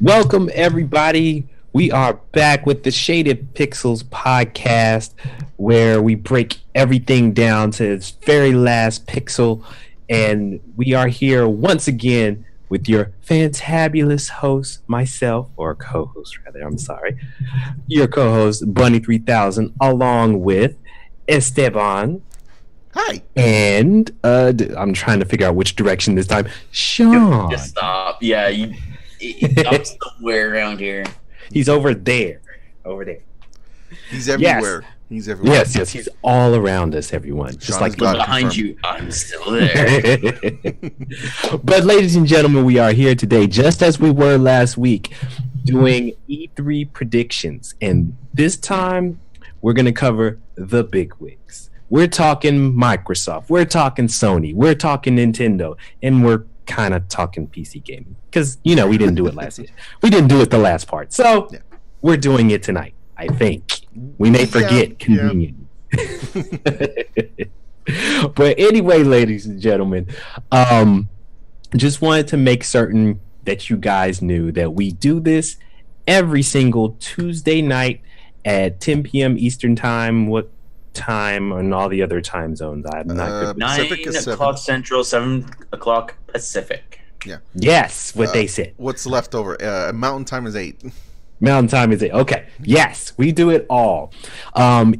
Welcome, everybody. We are back with the Shaded Pixels podcast, where we break everything down to its very last pixel. And we are here once again with your fantabulous host, myself, or co-host, rather, I'm sorry, your co-host, Bunny3000, along with Esteban. Hi. And I'm trying to figure out which direction this time. Shawn. Just stop. Yeah, I'm somewhere around here. He's over there. Over there. He's everywhere. Yes. He's everywhere. Yes. He's all around us, everyone. Just like behind you. I'm still there. But ladies and gentlemen, we are here today, just as we were last week, doing E3 predictions. And this time, we're going to cover the big wigs. We're talking Microsoft. We're talking Sony. We're talking Nintendo. And we're kind of talking PC gaming. Because, we didn't do it last year. We didn't do it the last part. So, we're doing it tonight, I think. We may forget conveniently. But anyway, ladies and gentlemen, just wanted to make certain that you guys knew that we do this every single Tuesday night at 10 p.m. Eastern Time. What time on all the other time zones? I'm not good. 9 o'clock Central, 7 o'clock Pacific. Yeah. Yes, what they said. What's left over? Mountain Time is 8. Mountain Time is 8. Okay. Yes, we do it all.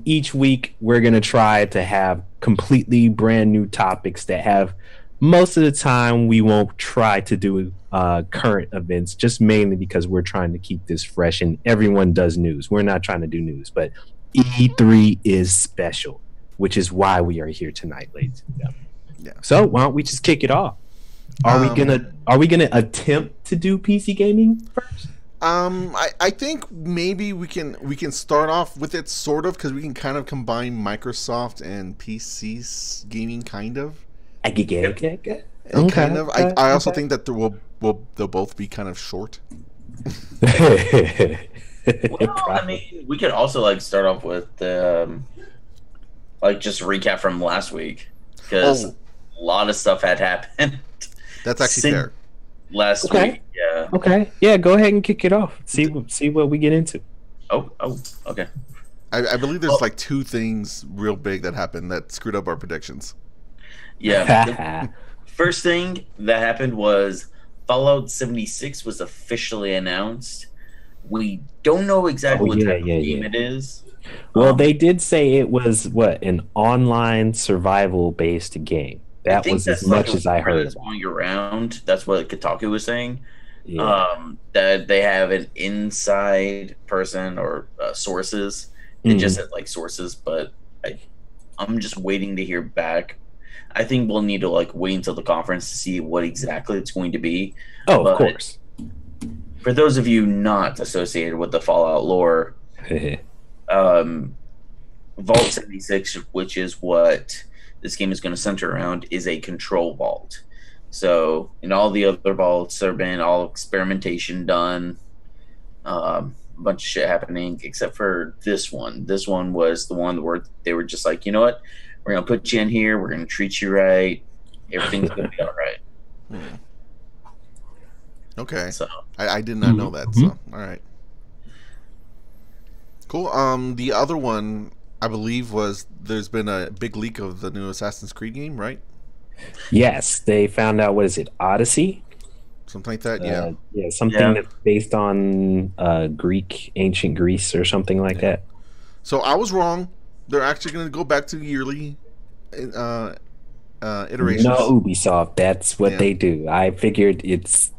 Each week, we're going to try to have completely brand new topics that have, most of the time, we won't try to do current events, just mainly because we're trying to keep this fresh and everyone does news. We're not trying to do news, but E3 is special, which is why we are here tonight, ladies and gentlemen. Yeah. So why don't we just kick it off? Are we gonna attempt to do PC gaming first? I think maybe we can start off with it sort of, because we can kind of combine Microsoft and PC's gaming kind of. Okay. Kind of. I also think that they'll both be kind of short. Well, I mean, we could also start off with just recap from last week, because a lot of stuff had happened. That's actually fair. Last week, yeah. Okay, yeah. Go ahead and kick it off. See what we get into. Oh, okay. I believe there's 2 things real big that happened that screwed up our predictions. Yeah. First thing that happened was Fallout 76 was officially announced. We don't know exactly what type of game it is. Well, they did say it was an online survival-based game. That was as much as I heard. Going around, that's what Kotaku was saying. Yeah. That they have an inside person or sources. It just said sources, but I'm just waiting to hear back. I think we'll need to wait until the conference to see what exactly it's going to be. Oh, of course. For those of you not associated with the Fallout lore, Vault 76, which is what this game is going to center around, is a control vault. So in all the other vaults, there have been all experimentation done, a bunch of shit happening, except for this one. This one was the one where they were just like, you know what? We're going to put you in here. We're going to treat you right. Everything's going to be all right. Okay. So I did not know that. So all right. Cool. The other one, I believe, was there's been a big leak of the new Assassin's Creed game, right? Yes, they found out. What is it, Odyssey? Something like that. Yeah. Something that's based on ancient Greece or something like that. So I was wrong. They're actually going to go back to yearly iterations. No, Ubisoft. That's what they do. I figured it's.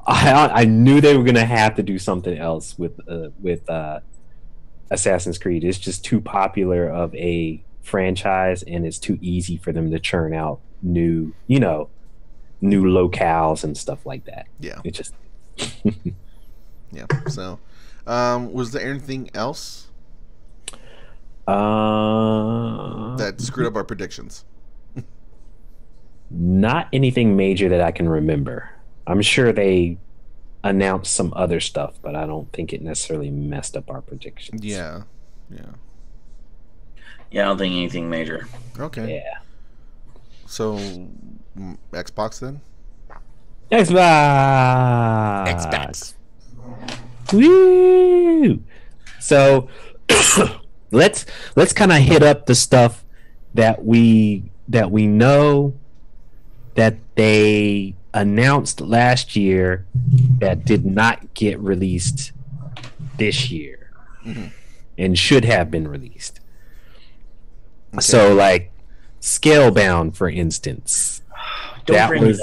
I knew they were going to have to do something else with Assassin's Creed. It's just too popular of a franchise, and it's too easy for them to churn out new locales and stuff like that. Yeah. It just. Yeah. So, was there anything else that screwed up our predictions? Not anything major that I can remember. I'm sure they announced some other stuff, but I don't think it necessarily messed up our predictions. Yeah. Yeah, I don't think anything major. Okay. Yeah. So, Xbox then? Xbox. Specs. Woo! So let's kind of hit up the stuff that we know that they announced last year that did not get released this year and should have been released. Okay. So like Scalebound, for instance, that was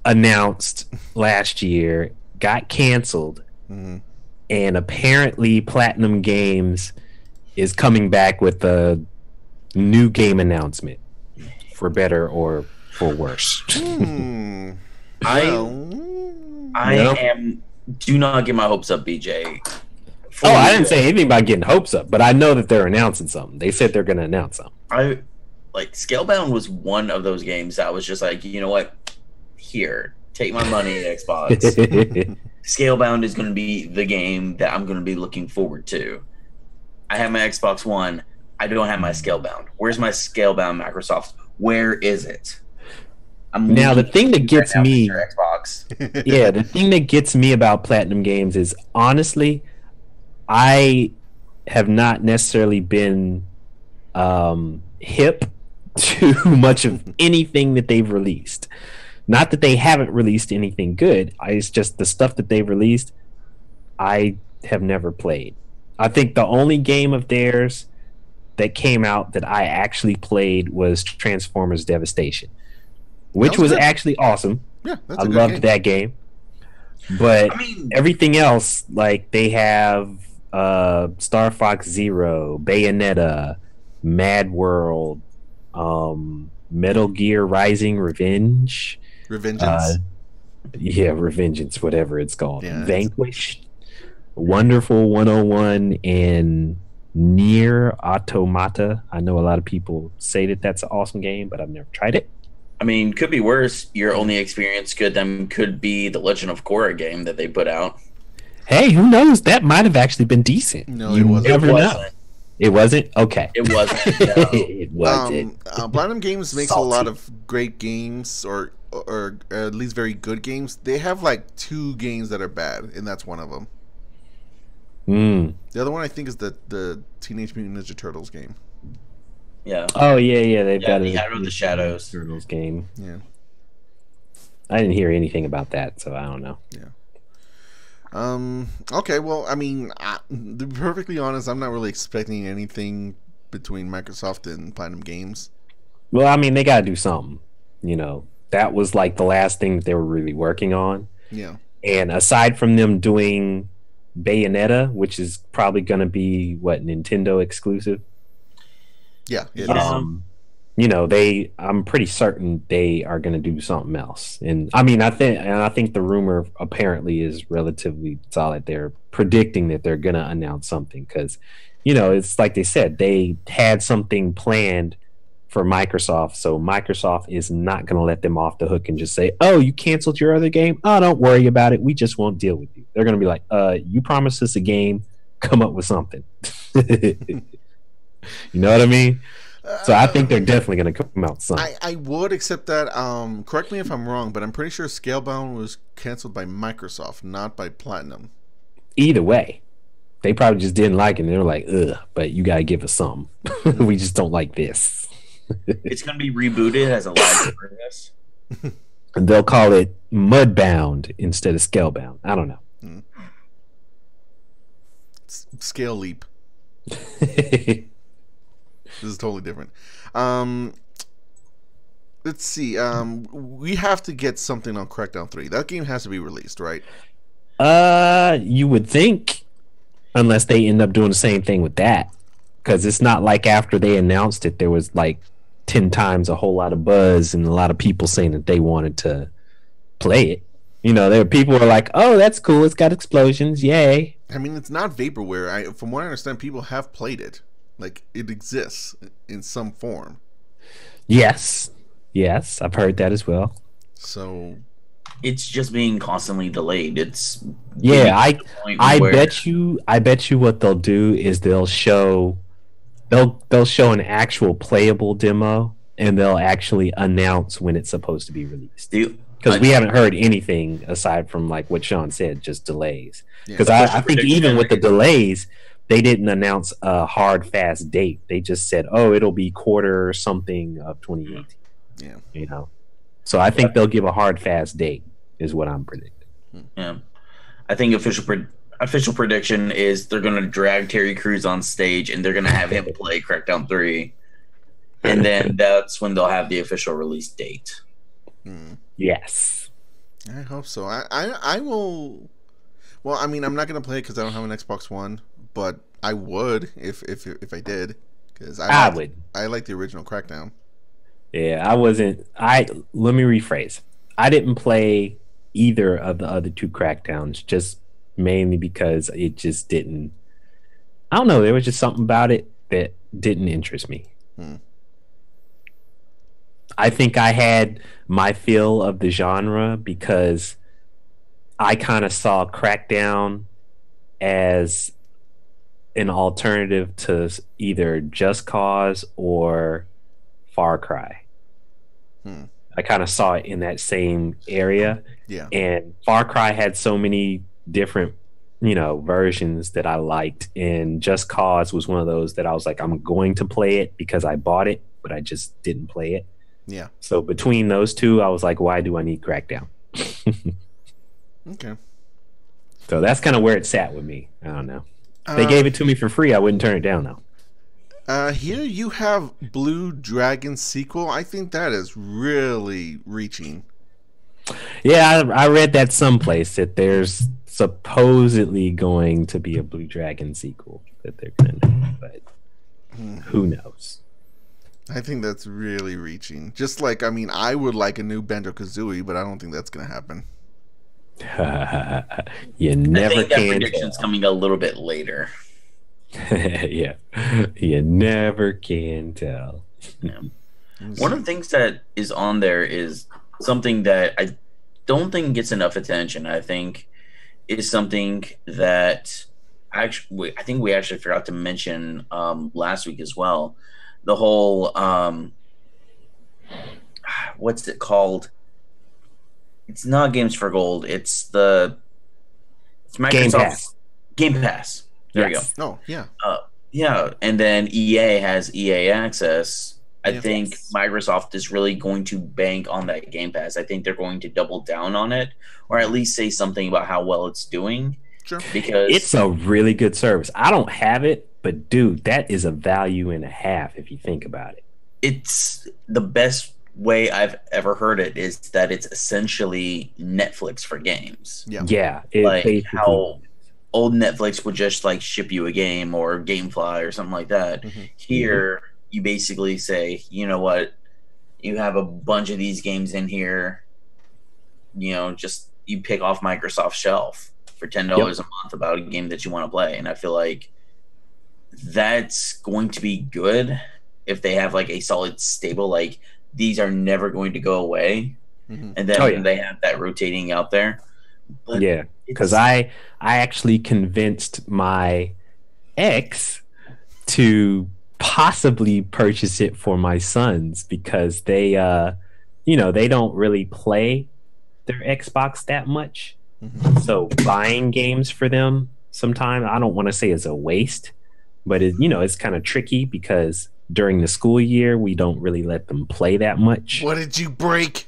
announced last year, got canceled, and apparently Platinum Games is coming back with a new game announcement, for better or for worse. Do not get my hopes up, BJ. I didn't say anything about getting hopes up, but I know that they're announcing something. They said they're going to announce something. Scalebound was one of those games that was just like, you know what? Here, take my money, Xbox. Scalebound is going to be the game that I'm going to be looking forward to. I have my Xbox One. I don't have my Scalebound. Where's my Scalebound, Microsoft? Where is it? Now the thing that gets me, Xbox. Yeah, the thing that gets me about Platinum Games is, honestly, I have not necessarily been hip to much of anything that they've released. Not that they haven't released anything good. It's just the stuff that they've released, I have never played. I think the only game of theirs that came out that I actually played was Transformers Devastation, which was actually awesome. Yeah, I loved that game. But everything else, like they have Star Fox Zero, Bayonetta, Mad World, Metal Gear Rising Revengeance, Revengeance, whatever it's called. Yeah, Vanquish, Wonderful 101, and Nier Automata. I know a lot of people say that that's an awesome game, but I've never tried it. I mean, could be worse. Your only experience could be the Legend of Korra game that they put out. Hey, who knows? That might have actually been decent. No, it wasn't. Never know. It wasn't? Okay. It wasn't. No. It wasn't. Platinum Games makes a lot of great games, or at least very good games. They have like 2 games that are bad, and that's one of them. The other one I think is the Teenage Mutant Ninja Turtles game. Yeah. Oh yeah. They've got the Shadow of the Shadows Turtles game. Yeah. I didn't hear anything about that, so I don't know. Yeah. Okay. Well, I mean, to be perfectly honest, I'm not really expecting anything between Microsoft and Platinum Games. Well, I mean, they got to do something. You know, that was like the last thing that they were really working on. Yeah. And aside from them doing Bayonetta, which is probably going to be Nintendo exclusive. Yeah. You know, I'm pretty certain they are going to do something else. And I mean, I think the rumor apparently is relatively solid. They're predicting that they're going to announce something because, you know, it's like they said, they had something planned for Microsoft. So Microsoft is not going to let them off the hook and just say, oh, you canceled your other game? Oh, don't worry about it. We just won't deal with you. They're going to be like, you promised us a game. Come up with something. You know what I mean? So I think they're definitely going to come out soon. I would, except that, correct me if I'm wrong, but I'm pretty sure Scalebound was canceled by Microsoft, not by Platinum. Either way, they probably just didn't like it. And they were like, ugh, but you got to give us some. We just don't like this. It's going to be rebooted as a live service. And they'll call it Mudbound instead of Scalebound. I don't know. Scale Leap. This is totally different. Let's see. We have to get something on Crackdown 3. That game has to be released, right? You would think, unless they end up doing the same thing with that, because it's not like after they announced it, there was like 10 times a whole lot of buzz and a lot of people saying that they wanted to play it. You know, there people were like, "Oh, that's cool. It's got explosions. Yay!" I mean, it's not vaporware. From what I understand, people have played it. Like, it exists in some form. Yes, I've heard that as well. So it's just being constantly delayed. It's I bet you what they'll do is they'll show an actual playable demo and they'll actually announce when it's supposed to be released. because we haven't heard anything aside from like what Shawn said, just delays. Because Yeah. I think even with the delays, they didn't announce a hard, fast date. They just said, "Oh, it'll be quarter something of 2018." Yeah. You know, so I think they'll give a hard, fast date. Is what I'm predicting. Yeah, I think official prediction is they're going to drag Terry Crews on stage and they're going to have him play Crackdown 3, and then that's when they'll have the official release date. Yes, I hope so. I will. Well, I mean, I'm not gonna play it because I don't have an Xbox One, but I would if I did, because I would. I like the original Crackdown. Yeah, I wasn't. Let me rephrase. I didn't play either of the other two Crackdowns, just mainly because it just didn't. I don't know. There was just something about it that didn't interest me. I think I had my fill of the genre because I kind of saw Crackdown as an alternative to either Just Cause or Far Cry. I kind of saw it in that same area. Yeah. And Far Cry had so many different, versions that I liked. And Just Cause was one of those that I was like, I'm going to play it because I bought it, but I just didn't play it. Yeah. So between those two, I was like, why do I need Crackdown? Okay. So that's kind of where it sat with me. I don't know. They gave it to me for free. I wouldn't turn it down, though. Here you have Blue Dragon sequel. I think that is really reaching. Yeah, I read that someplace that there's supposedly going to be a Blue Dragon sequel that they're going to do, but who knows? I think that's really reaching. Just like, I mean, I would like a new Banjo-Kazooie, but I don't think that's going to happen. You never I think can. That prediction's coming a little bit later. Yeah, you never can tell. Yeah. One of the things that is on there is something that I don't think gets enough attention. I think is something that I think we actually forgot to mention last week as well. The whole what's it called? It's not Games for Gold. It's Microsoft Game Pass. There we go. Oh, yeah. Yeah, and then EA has EA Access. I think Microsoft is really going to bank on that Game Pass. I think they're going to double down on it, or at least say something about how well it's doing. Sure. Because it's a really good service. I don't have it, but dude, that is a value and a half if you think about it. It's the best way I've ever heard it is that it's essentially Netflix for games. Yeah. Like how old Netflix would just like ship you a game or GameFly or something like that. Here, you basically say, you know what, you have a bunch of these games in here, just you pick off Microsoft's shelf for $10 a month about a game that you want to play. And I feel like that's going to be good if they have like a solid stable, like these are never going to go away. And then they have that rotating out there. But yeah, because I actually convinced my ex to possibly purchase it for my sons because they they don't really play their Xbox that much. So buying games for them sometimes, I don't want to say it's a waste, but it's kind of tricky because during the school year we don't really let them play that much. What did you break?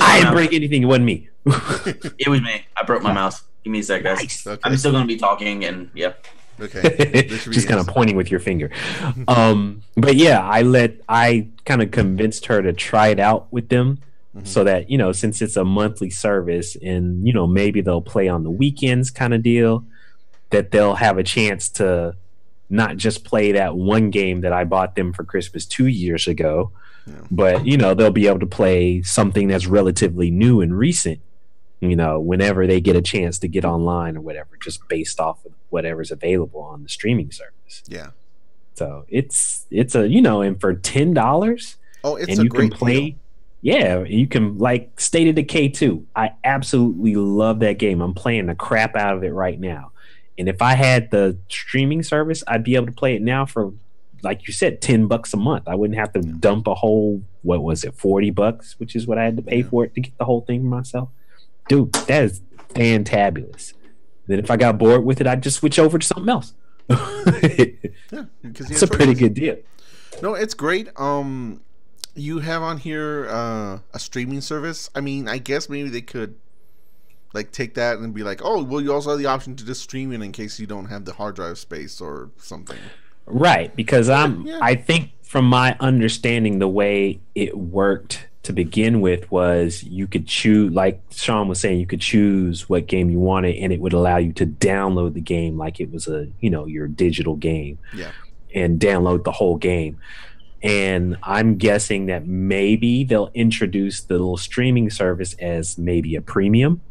I didn't break anything. It wasn't me. It was me. I broke my mouse. Give me a sec, guys. Nice. Okay. I'm still going to be talking, and Okay. Just kind of pointing with your finger. But yeah, I kind of convinced her to try it out with them so that, since it's a monthly service and, maybe they'll play on the weekends kind of deal, that they'll have a chance to not just play that one game that I bought them for Christmas 2 years ago, but, they'll be able to play something that's relatively new and recent, whenever they get a chance to get online or whatever, just based off of whatever's available on the streaming service. Yeah. So it's a, and for $10, it's a great play. Deal. Yeah, you can, like State of Decay 2. I absolutely love that game. I'm playing the crap out of it right now. And if I had the streaming service, I'd be able to play it now for like you said, $10 a month. I wouldn't have to dump a whole, what was it, $40, which is what I had to pay for it to get the whole thing for myself. Dude, that is fantabulous. Then if I got bored with it, I'd just switch over to something else. It's a pretty good deal. No, it's great. You have on here a streaming service. I mean, I guess maybe they could like take that and be like, oh, well, you also have the option to just stream it in case you don't have the hard drive space or something. Right, because I think from my understanding, the way it worked to begin with was you could choose, like Shawn was saying, you could choose what game you wanted, and it would allow you to download the game like it was your digital game, and download the whole game. And I'm guessing that maybe they'll introduce the little streaming service as maybe a premium,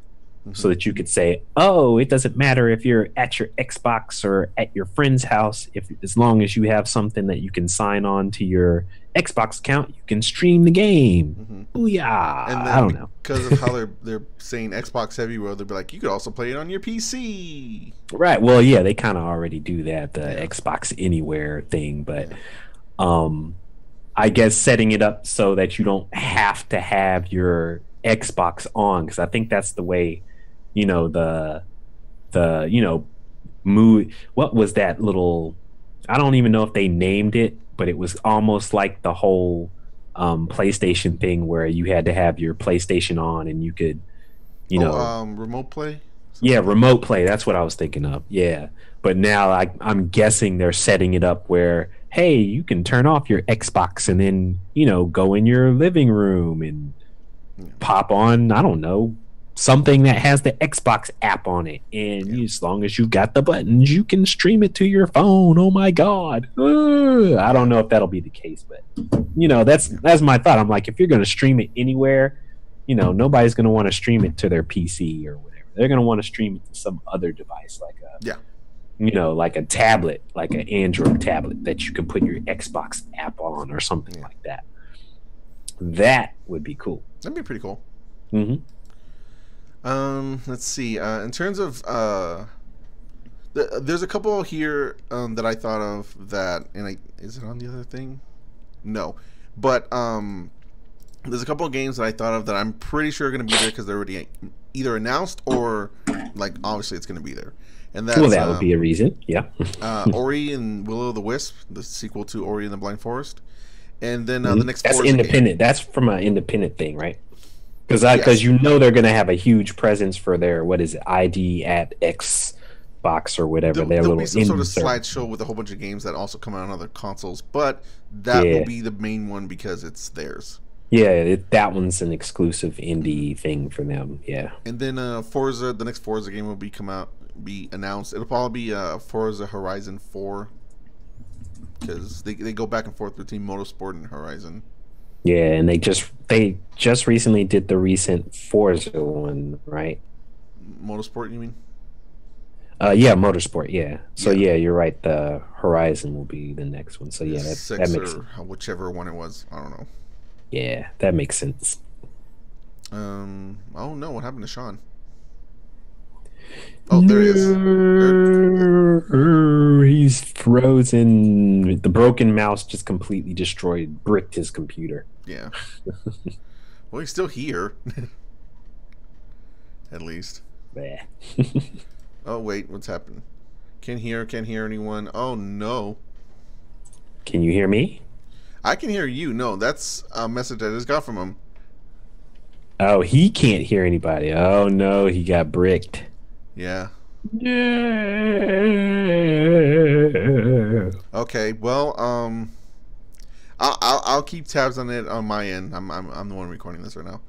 so that you could say, oh, it doesn't matter if you're at your Xbox or at your friend's house, as long as you have something that you can sign on to your Xbox account, you can stream the game. Booyah! And then I don't know, because of how they're saying Xbox everywhere, they'll be like, you could also play it on your PC. Right? Well, yeah, they kind of already do that, the Xbox Anywhere thing, but I guess setting it up so that you don't have to have your Xbox on, because I think that's the way, the mood. What was that little? I don't even know if they named it, but it was almost like the whole PlayStation thing where you had to have your PlayStation on and you could, remote play. Yeah, remote play. That's what I was thinking of. Yeah, but now I'm guessing they're setting it up where, hey, you can turn off your Xbox and then go in your living room and pop on, I don't know, something that has the Xbox app on it, and as long as you got the buttons, you can stream it to your phone. Oh my god. I don't know if that'll be the case, but that's my thought. I'm like, if you're going to stream it anywhere, nobody's going to want to stream it to their PC or whatever. They're going to want to stream it to some other device, like like a tablet, like an Android tablet that you can put your Xbox app on or something like that. That would be cool. That'd be pretty cool. Let's see. In terms of there's a couple here that I thought of that, and is it on the other thing? No, but there's a couple of games that I thought of that I'm pretty sure are going to be there because they're already either announced or like obviously it's going to be there. And that's, that would be a reason. Yeah. Ori and Will of the Wisp, the sequel to Ori and the Blind Forest. And then the next that's independent game. That's from an independent thing, right? Because they're going to have a huge presence for their, what is it, ID at Xbox or whatever. There'll be some sort of slideshow with a whole bunch of games that also come out on other consoles, but that will be the main one because it's theirs. Yeah, that one's an exclusive indie thing for them. Yeah. And then Forza, the next Forza game will be announced. It'll probably be Forza Horizon 4. Because they go back and forth between Motorsport and Horizon. Yeah, and they just recently did the recent Forza one, right? Motorsport, you mean? Yeah, Motorsport. Yeah. So yeah, you're right. The Horizon will be the next one. So yeah, that makes sense. Whichever one it was, I don't know. Yeah, that makes sense. Oh no, what happened to Shawn? Oh, there he is. He's frozen. The broken mouse just completely bricked his computer. Yeah. Well, he's still here. At least. Yeah. Oh, wait, what's happened? Can't hear anyone. Oh, no. Can you hear me? I can hear you. No, that's a message I just got from him. Oh, he can't hear anybody. Oh, no, he got bricked. Yeah. Yeah. Okay. Well, I'll keep tabs on it on my end. I'm the one recording this right now.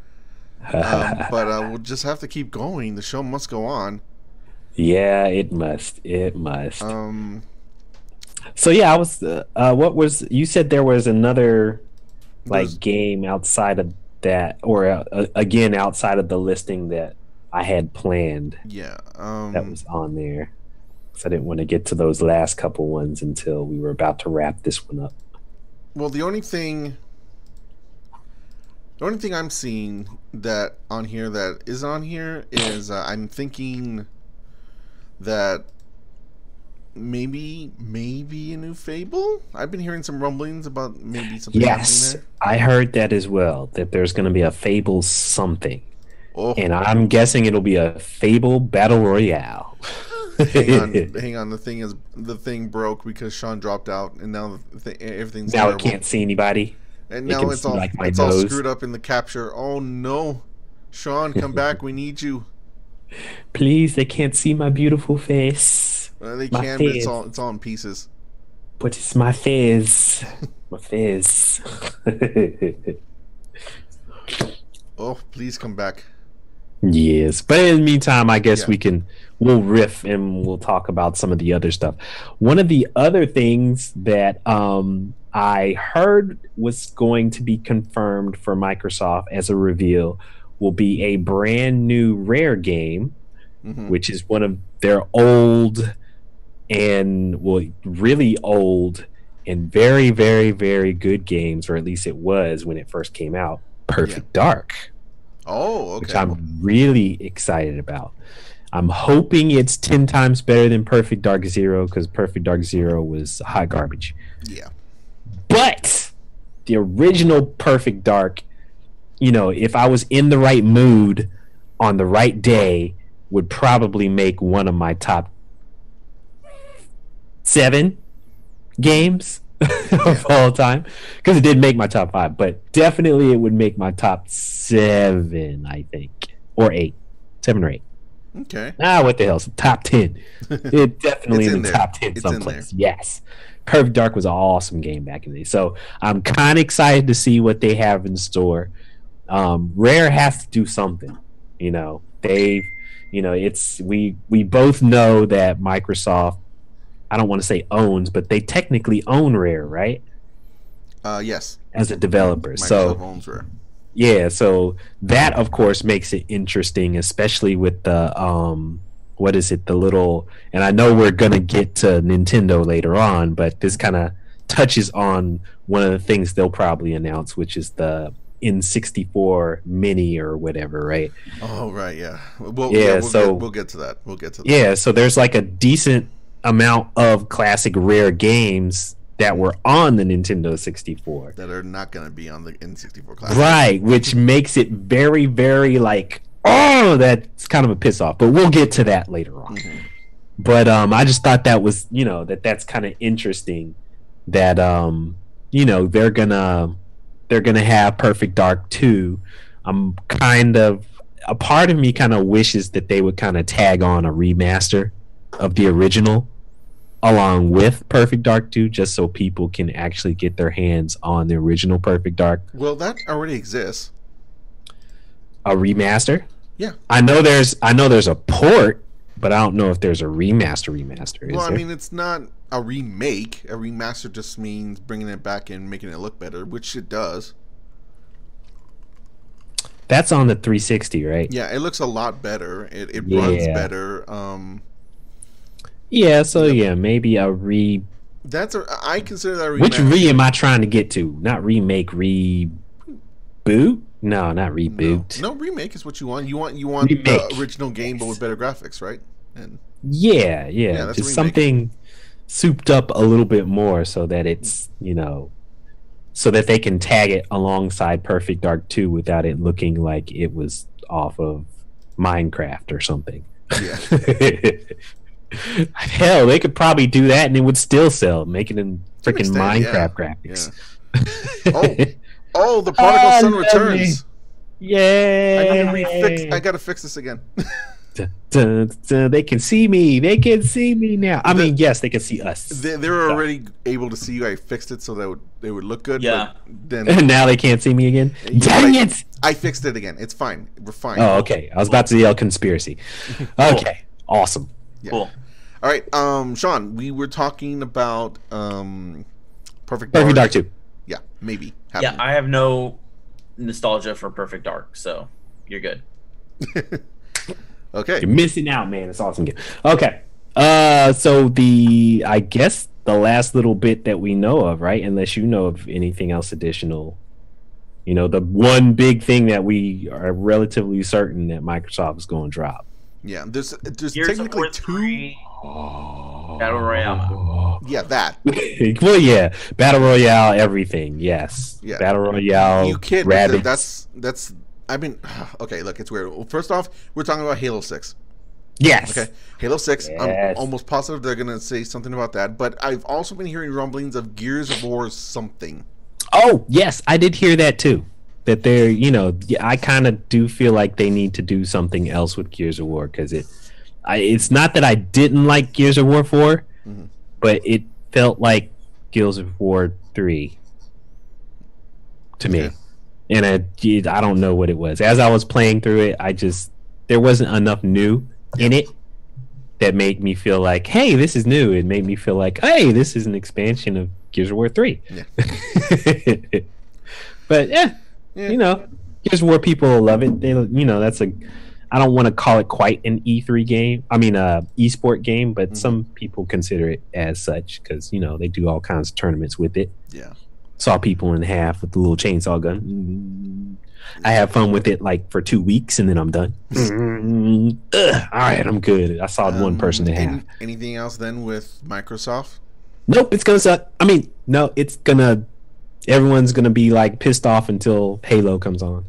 But we'll just have to keep going. The show must go on. Yeah, it must. It must. So yeah, I was. What was you said? There was another game outside of that, or again outside of the listing that I had planned. Yeah. That was on there. So I didn't want to get to those last couple ones until we were about to wrap this one up. Well, the only thing I'm seeing that on here that is on here is I'm thinking that maybe a new Fable. I've been hearing some rumblings about maybe something. Yes, I heard that as well. That there's going to be a Fable something, and I'm guessing it'll be a Fable Battle Royale. hang on. The thing broke because Shawn dropped out, and now everything's now terrible. it can't see anybody, and now it's all all screwed up in the capture. Oh no, Shawn, come back! We need you. Please, they can't see my beautiful face. They can, but it's all in pieces. But it's my face. My face. Oh, please come back. Yes, but in the meantime, I guess we'll riff and we'll talk about some of the other stuff. One of the other things that I heard was going to be confirmed for Microsoft as a reveal will be a brand new Rare game, which is one of their really old and very, very, very good games, or at least it was when it first came out, Perfect Dark. Oh, okay. Which I'm really excited about. I'm hoping it's 10 times better than Perfect Dark Zero, because Perfect Dark Zero was hot garbage. Yeah. But the original Perfect Dark, if I was in the right mood on the right day, would probably make one of my top 7 games of all time, because it did make my top 5, but definitely it would make my top 7, I think, or 8, 7 or 8. Okay. What the hell? Top 10. It definitely in the top 10 someplace. Yes. Perfect Dark was an awesome game back in the day. So I'm kind of excited to see what they have in store. Rare has to do something. They've, we both know that Microsoft, I don't want to say owns, but they technically own Rare, right? Yes. As a developer. Microsoft owns Rare. Yeah, so that of course makes it interesting, especially with the the little, and I know we're gonna get to Nintendo later on, but this kind of touches on one of the things they'll probably announce, which is the N64 Mini or whatever, right? Oh, right, yeah. We'll get to that. Yeah, so there's like a decent amount of classic Rare games that were on the Nintendo 64 that are not going to be on the N64 Classic. Right, which makes it very, very that's kind of a piss off. But we'll get to that later on. But I just thought that was, that's kind of interesting that they're gonna have Perfect Dark 2. I'm a part of me kind of wishes that they would kind of tag on a remaster of the original along with Perfect Dark 2, just so people can actually get their hands on the original Perfect Dark. Well, that already exists. A remaster? Yeah. I know there's a port, but I don't know if there's a remaster. Well, I mean, it's not a remake. A remaster just means bringing it back and making it look better, which it does. That's on the 360, right? Yeah, it looks a lot better. It runs better. Yeah, so maybe a I consider that a remaster. Which am I trying to get to? Not remake, reboot? No, not reboot. No, remake is what you want. You want the original game but with better graphics, right? And yeah, just something souped up a little bit more so that it's, so that they can tag it alongside Perfect Dark 2 without it looking like it was off of Minecraft or something. Yeah. Hell, they could probably do that and it would still sell, making in freaking Minecraft graphics. Yeah. Oh, the prodigal son returns. Yay! I gotta fix this again. They can see me. They can see me now. I mean, yes, they can see us. They're already able to see you. I fixed it so that they would look good. Yeah. But then now they can't see me again. Dang it! I fixed it again. It's fine. We're fine. Oh, okay. I was about to yell conspiracy. Okay. Awesome. Yeah. Cool. All right, Shawn, we were talking about Perfect Dark 2. Yeah, maybe. Yeah, I have no nostalgia for Perfect Dark, so you're good. Okay. You're missing out, man. It's awesome game. Okay. So I guess the last little bit that we know of, right? Unless you know of anything else additional. The one big thing that we are relatively certain that Microsoft is going to drop. Yeah, there's Gears technically of War 3. Battle Royale. Yeah, that. Well, yeah, Battle Royale, everything. Yes, Yeah. Battle Royale. You kid, rabbits. that's. I mean, okay. Look, it's weird. Well, first off, we're talking about Halo 6. Yes. Okay, Halo 6. Yes. I'm almost positive they're gonna say something about that. But I've also been hearing rumblings of Gears of War something. Oh, yes, I did hear that too. That they're, I kind of do feel like they need to do something else with Gears of War because it's not that I didn't like Gears of War 4, but it felt like Gears of War 3 to me. And I don't know what it was. As I was playing through it, there wasn't enough new in it that made me feel like, hey, this is new. It made me feel like, hey, this is an expansion of Gears of War 3. Yeah. But yeah. Gears of War people love it. They, I don't want to call it quite an E3 game. I mean, esport game, but some people consider it as such because they do all kinds of tournaments with it. Yeah. Saw people in half with the little chainsaw gun. I have fun with it like for 2 weeks and then I'm done. All right, I'm good. I saw one person in half. Anything else then with Microsoft? Nope, it's gonna suck. I mean, no, it's gonna. Everyone's gonna be like pissed off until Halo comes on.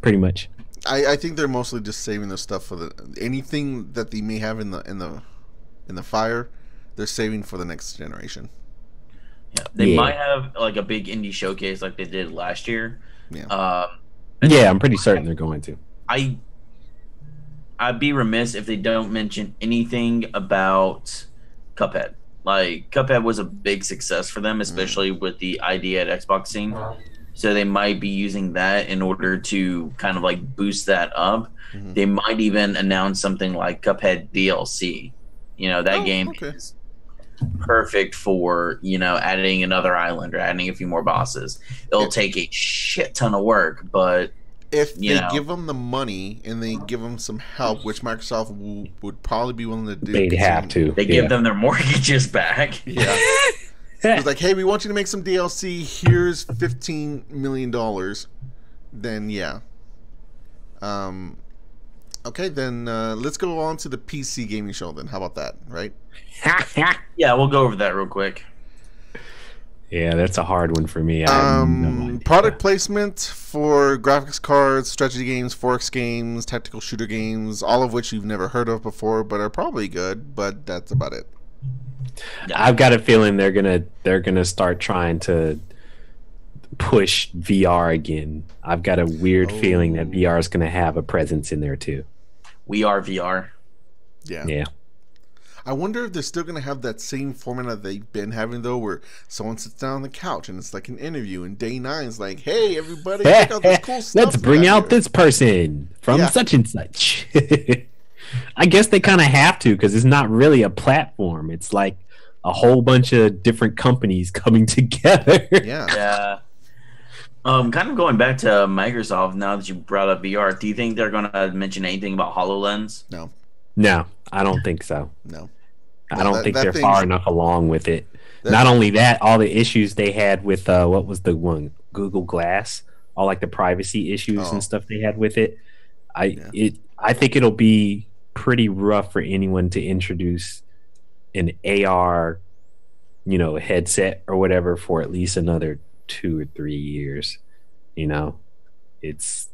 Pretty much. I think they're mostly just saving their stuff for anything that they may have in the fire. They're saving for the next generation. Yeah, they might have like a big indie showcase like they did last year. Yeah. Yeah, I'm pretty certain they're going to. I'd be remiss if they don't mention anything about Cuphead. Like, Cuphead was a big success for them, especially with the idea at Xbox scene. So they might be using that in order to kind of like boost that up. They might even announce something like Cuphead DLC. That game is perfect for, adding another island or adding a few more bosses. It'll take a shit ton of work, but if they give them the money and they give them some help, which Microsoft would probably be willing to do. They'd have to. They give them their mortgages back. Yeah. It's like, hey, we want you to make some DLC. Here's $15 million. Then, yeah. Okay, then let's go on to the PC gaming show then. How about that, right? Yeah, we'll go over that real quick. Yeah, that's a hard one for me. Product placement for graphics cards, strategy games, Forex games, tactical shooter games, all of which you've never heard of before, but are probably good. But that's about it. I've got a feeling they're gonna start trying to push VR again. I've got a weird feeling that VR is gonna have a presence in there too. We are VR. Yeah. Yeah. I wonder if they're still going to have that same format that they've been having, though, where someone sits down on the couch and it's like an interview, and day 9 is like, hey, everybody, check out this cool stuff. Let's bring out this person from such and such. I guess they kind of have to because it's not really a platform. It's like a whole bunch of different companies coming together. Yeah. Kind of going back to Microsoft, now that you brought up VR, do you think they're going to mention anything about HoloLens? No, I don't think so. No, I don't think they're far enough along with it. Not only that, all the issues they had with what was the one, Google Glass, all like the privacy issues and stuff they had with it. I think it'll be pretty rough for anyone to introduce an AR, headset or whatever for at least another 2 or 3 years. It's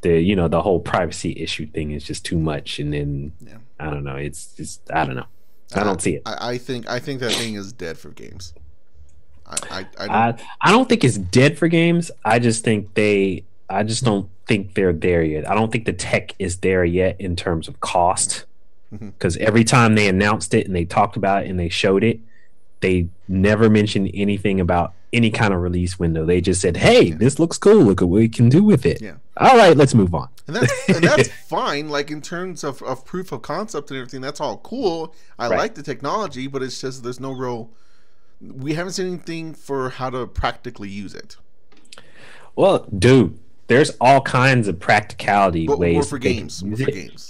the whole privacy issue thing is just too much, and then I don't know. It's just I don't know. I don't see it. I think that thing is dead for games. I don't think it's dead for games. I just don't think they're there yet. I don't think the tech is there yet in terms of cost. Because every time they announced it and they talked about it and they showed it, they never mentioned anything about any kind of release window. They just said, hey, this looks cool. Look at what we can do with it. Yeah. All right, let's move on. And that's fine. Like, in terms of proof of concept and everything, that's all cool. I like the technology, but it's just there's no real... We haven't seen anything for how to practically use it. Well, dude, there's all kinds of practicality ways. For games.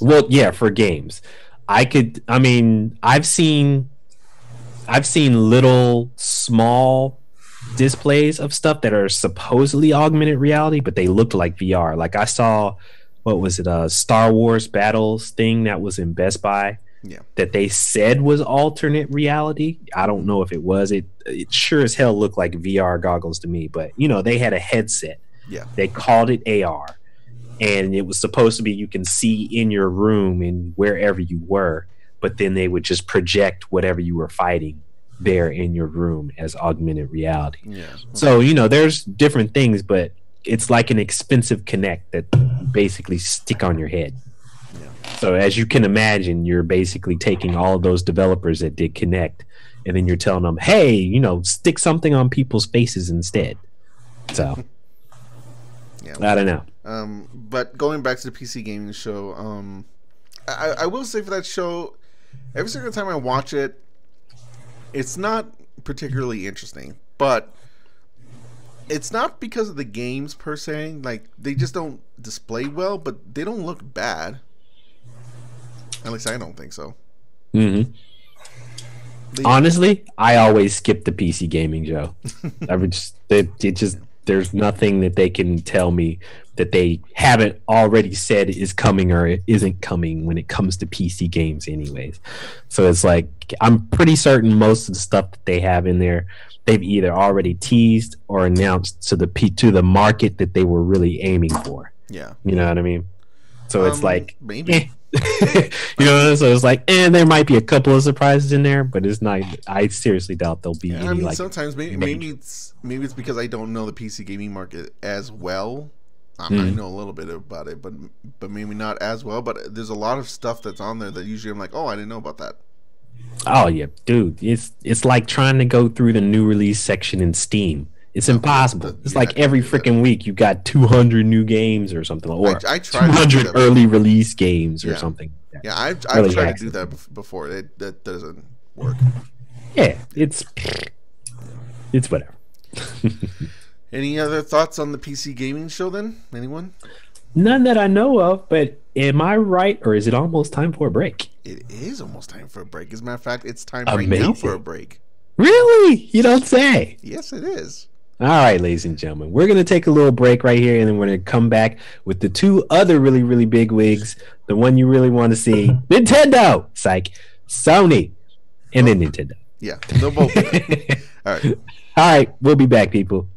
Well, yeah, for games. I've seen little small displays of stuff that are supposedly augmented reality, but they looked like VR. Like I saw, what was it, Star Wars Battles thing that was in Best Buy, Yeah. that they said was alternate reality. I don't know if it was. It sure as hell looked like VR goggles to me, but they had a headset. Yeah. They called it AR, and it was supposed to be you can see in your room and wherever you were, but then they would just project whatever you were fighting there in your room as augmented reality. Yeah. So, there's different things, but it's like an expensive Kinect that basically stick on your head. Yeah. So as you can imagine, you're basically taking all of those developers that did Kinect, and then you're telling them, hey, stick something on people's faces instead. So yeah. I don't know. But going back to the PC gaming show, I will say for that show, every single time I watch it, it's not particularly interesting, but it's not because of the games per se. Like, they just don't display well, but they don't look bad. At least I don't think so. Mm-hmm. Honestly, I always skip the PC gaming show. I would just there's nothing that they can tell me that they haven't already said is coming or isn't coming when it comes to PC games anyways. So it's like, I'm pretty certain most of the stuff that they have in there, they've either already teased or announced to the market that they were really aiming for. Yeah. You know what I mean? So it's like, maybe. So it's like, there might be a couple of surprises in there, but it's not. I seriously doubt there'll be any. Like, sometimes maybe it's because I don't know the PC gaming market as well. I know a little bit about it, but maybe not as well. But there's a lot of stuff that's on there that usually I'm like, oh, I didn't know about that. Oh yeah, dude, it's like trying to go through the new release section in Steam. It's impossible. It's like every freaking week you got 200 new games or something, or I tried 200 early release games or something. Yeah, I've tried to do that before. That doesn't work. Yeah, it's whatever. Any other thoughts on the PC gaming show then? Anyone? None that I know of, but am I right, or is it almost time for a break? It is almost time for a break. As a matter of fact, it's time right now for a break. Really? You don't say. Yes, it is. All right, ladies and gentlemen, we're going to take a little break right here, and then we're going to come back with the two other really, really big wigs, the one you really want to see, Nintendo, Sony, and then Nintendo. Yeah, they'll both be there. All right. All right, we'll be back, people.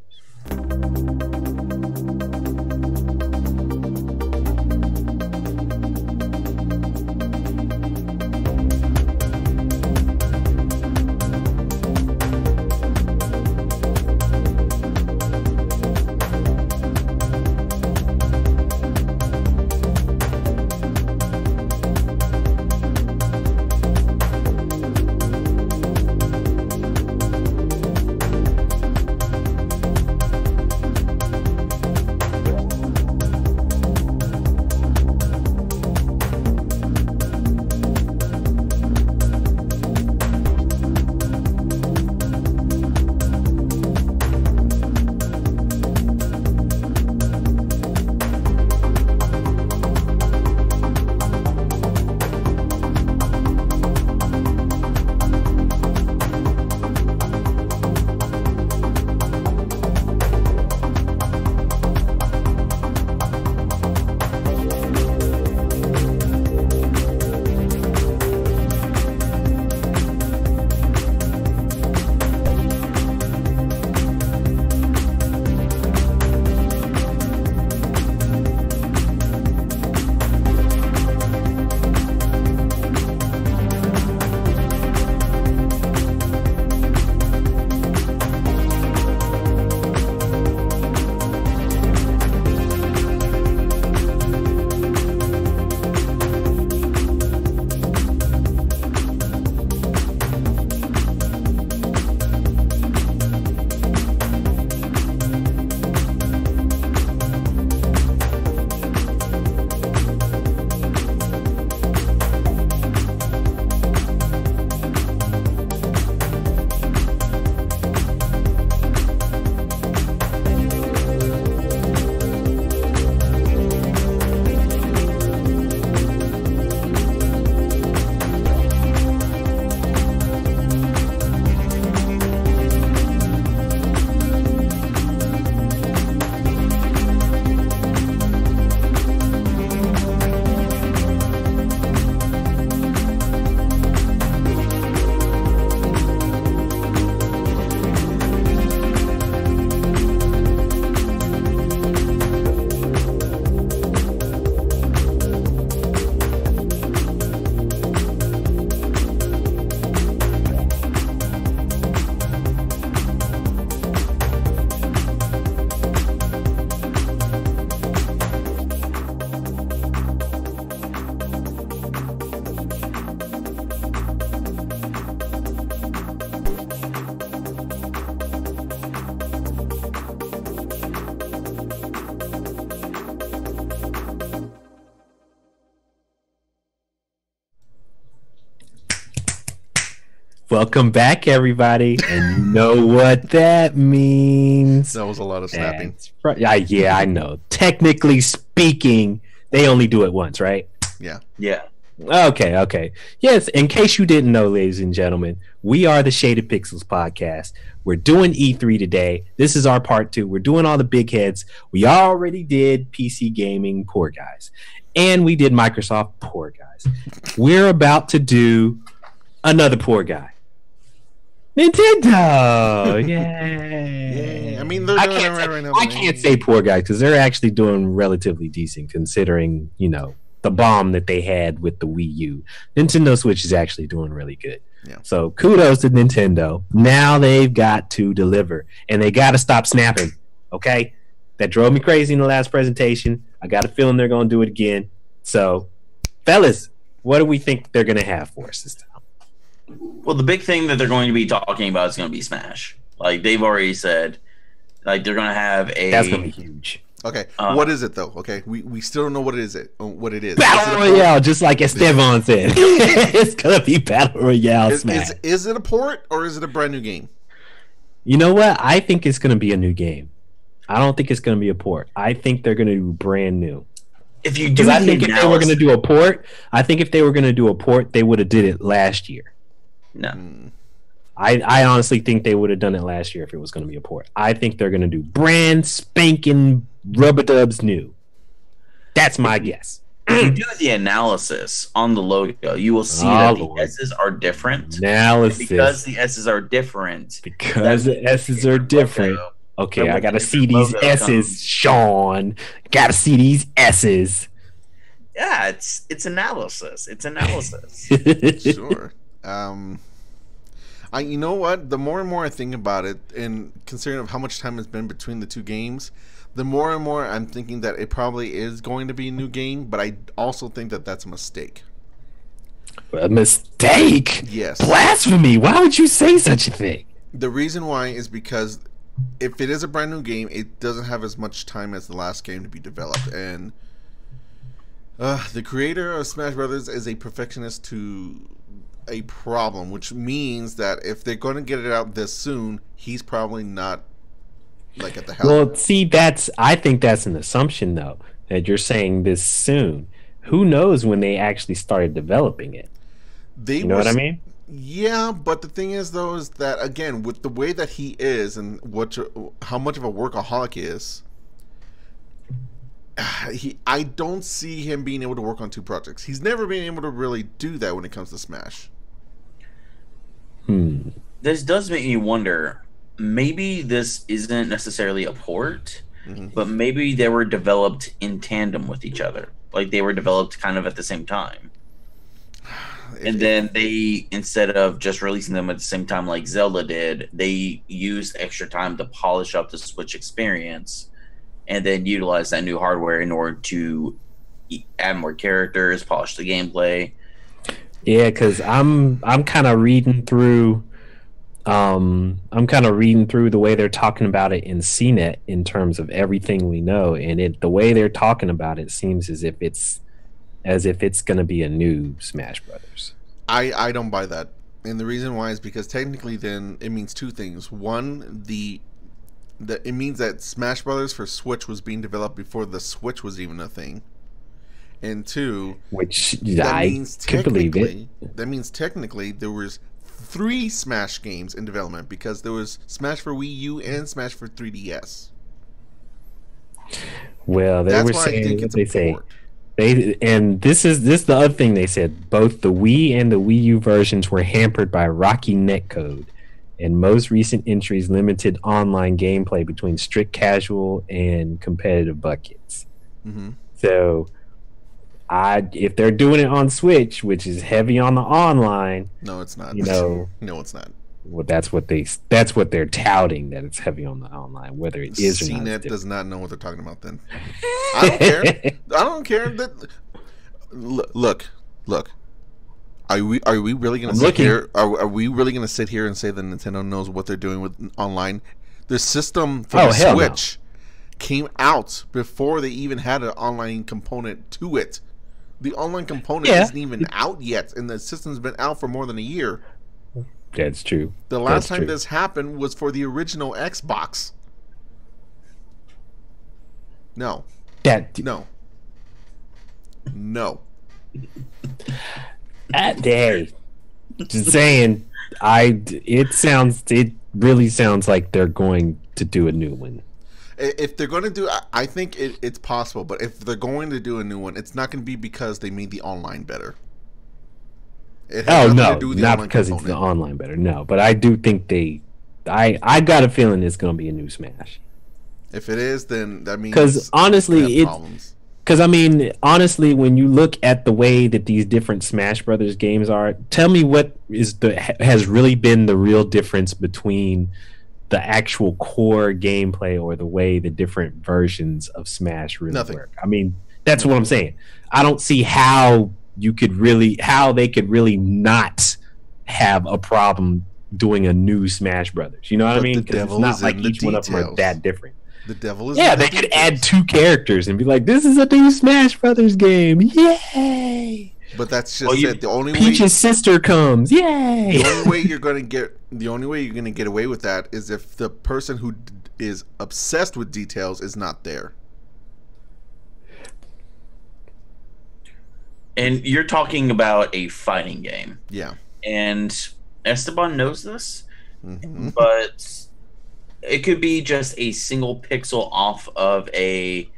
Welcome back, everybody. And you know what that means. That was a lot of snapping. Yeah, I know. Technically speaking, they only do it once, right? Yeah. Yeah. Okay. Yes, in case you didn't know, ladies and gentlemen, we are the Shaded Pixels podcast. We're doing E3 today. This is our part 2. We're doing all the big heads. We already did PC gaming, poor guys. And we did Microsoft, poor guys. We're about to do another poor guy. Nintendo! Yay! I mean, they're doing it right now. I can't say poor guy because they're actually doing relatively decent considering, the bomb that they had with the Wii U. Nintendo Switch is actually doing really good. Yeah. So kudos to Nintendo. Now they've got to deliver. And they got to stop snapping. Okay? That drove me crazy in the last presentation. I got a feeling they're going to do it again. So, fellas, what do we think they're going to have for us this time? Well, the big thing that they're going to be talking about is going to be Smash. Like, they've already said, like, they're going to have a... That's going to be huge. Okay, what is it, though? Okay, we still don't know what it is. Battle Royale, just like Esteban said. It's going to be Battle Royale Smash. Is it a port, or is it a brand new game? You know what? I think it's going to be a new game. I don't think it's going to be a port. I think they're going to do brand new. If you do, I think if they were going to do a port, they would have did it last year. No. I honestly think they would have done it last year if it was going to be a port. I think they're going to do brand spanking rub-a-dubs new. That's my guess. If you do the analysis on the logo, you will see that the S's are different. Analysis. Because the S's are different. Okay, I got to see these S's, Shawn. Got to see these S's. Yeah, it's analysis. It's analysis. Sure. You know what? The more and more I think about it, and considering of how much time has been between the two games, the more and more I'm thinking that it probably is going to be a new game. But I also think that that's a mistake. A mistake? Yes. Blasphemy! Why would you say such a thing? The reason why is because if it is a brand new game, it doesn't have as much time as the last game to be developed, and the creator of Smash Brothers is a perfectionist to a problem, which means that if they're going to get it out this soon, he's probably not like at the helm. Well, see, I think that's an assumption though, that you're saying this soon. Who knows when they actually started developing it? You know what I mean? Yeah, but the thing is though, is that again, with the way that he is and how much of a workaholic he is, I don't see him being able to work on two projects. He's never been able to really do that when it comes to Smash. This does make me wonder, maybe this isn't necessarily a port, but maybe they were developed in tandem with each other. Like they were developed kind of at the same time. And then they, instead of just releasing them at the same time like Zelda did, they used extra time to polish up the Switch experience and then utilize that new hardware in order to add more characters, polish the gameplay. Yeah, because I'm kind of reading through the way they're talking about it in CNET in terms of everything we know, and the way they're talking about it seems as if it's going to be a new Smash Brothers. I don't buy that, and the reason why is because technically then it means two things. One, it means that Smash Brothers for Switch was being developed before the Switch was even a thing. And two, which I could believe it. That means technically there was 3 Smash games in development because there was Smash for Wii U and Smash for 3DS. Well, they were saying what they say. This is the other thing they said. Both the Wii and the Wii U versions were hampered by rocky netcode, and most recent entries limited online gameplay between strict casual and competitive buckets. So, if they're doing it on Switch, which is heavy on the online, no, it's not. No, it's not. Well, that's what they're touting, that it's heavy on the online. Whether it is or not, CNET does not know what they're talking about. Then I don't care. I don't care. That look. Are we really going to sit here? Are we really going to sit here and say that Nintendo knows what they're doing with online? The system for the Switch came out before they even had an online component to it. The online component isn't even out yet, and the system's been out for more than a year. That's true. The last time this happened was for the original Xbox. No. No. Hey, just saying. It really sounds like they're going to do a new one. If they're going to do, I think it's possible. But if they're going to do a new one, it's not going to be because they made the online better. Oh no, not because it's the online better. No, but I do think I got a feeling it's going to be a new Smash. If it is, then that means because honestly, when you look at the way that these different Smash Brothers games are, tell me what has really been the real difference between the actual core gameplay or the way the different versions of Smash really work. I mean, that's what I'm saying. I don't see how they could really not have a problem doing a new Smash Brothers. You know what I mean? Because it's not like each one of them are that different. The devil is they could add 2 characters and be like, "This is a new Smash Brothers game, yay!" But that's just it. The only Peach's sister comes, yay! The only way you're going to get away with that is if the person who is obsessed with details is not there. And you're talking about a fighting game, yeah. And Esteban knows this, but it could be just a single pixel off of a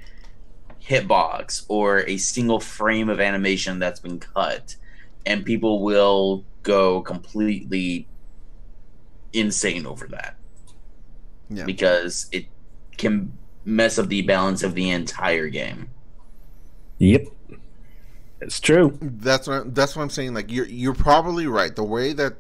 hitbox or a single frame of animation that's been cut, and people will go completely insane over that. Yeah. Because it can mess up the balance of the entire game. Yep. It's true. That's what I'm saying. Like you're probably right. The way that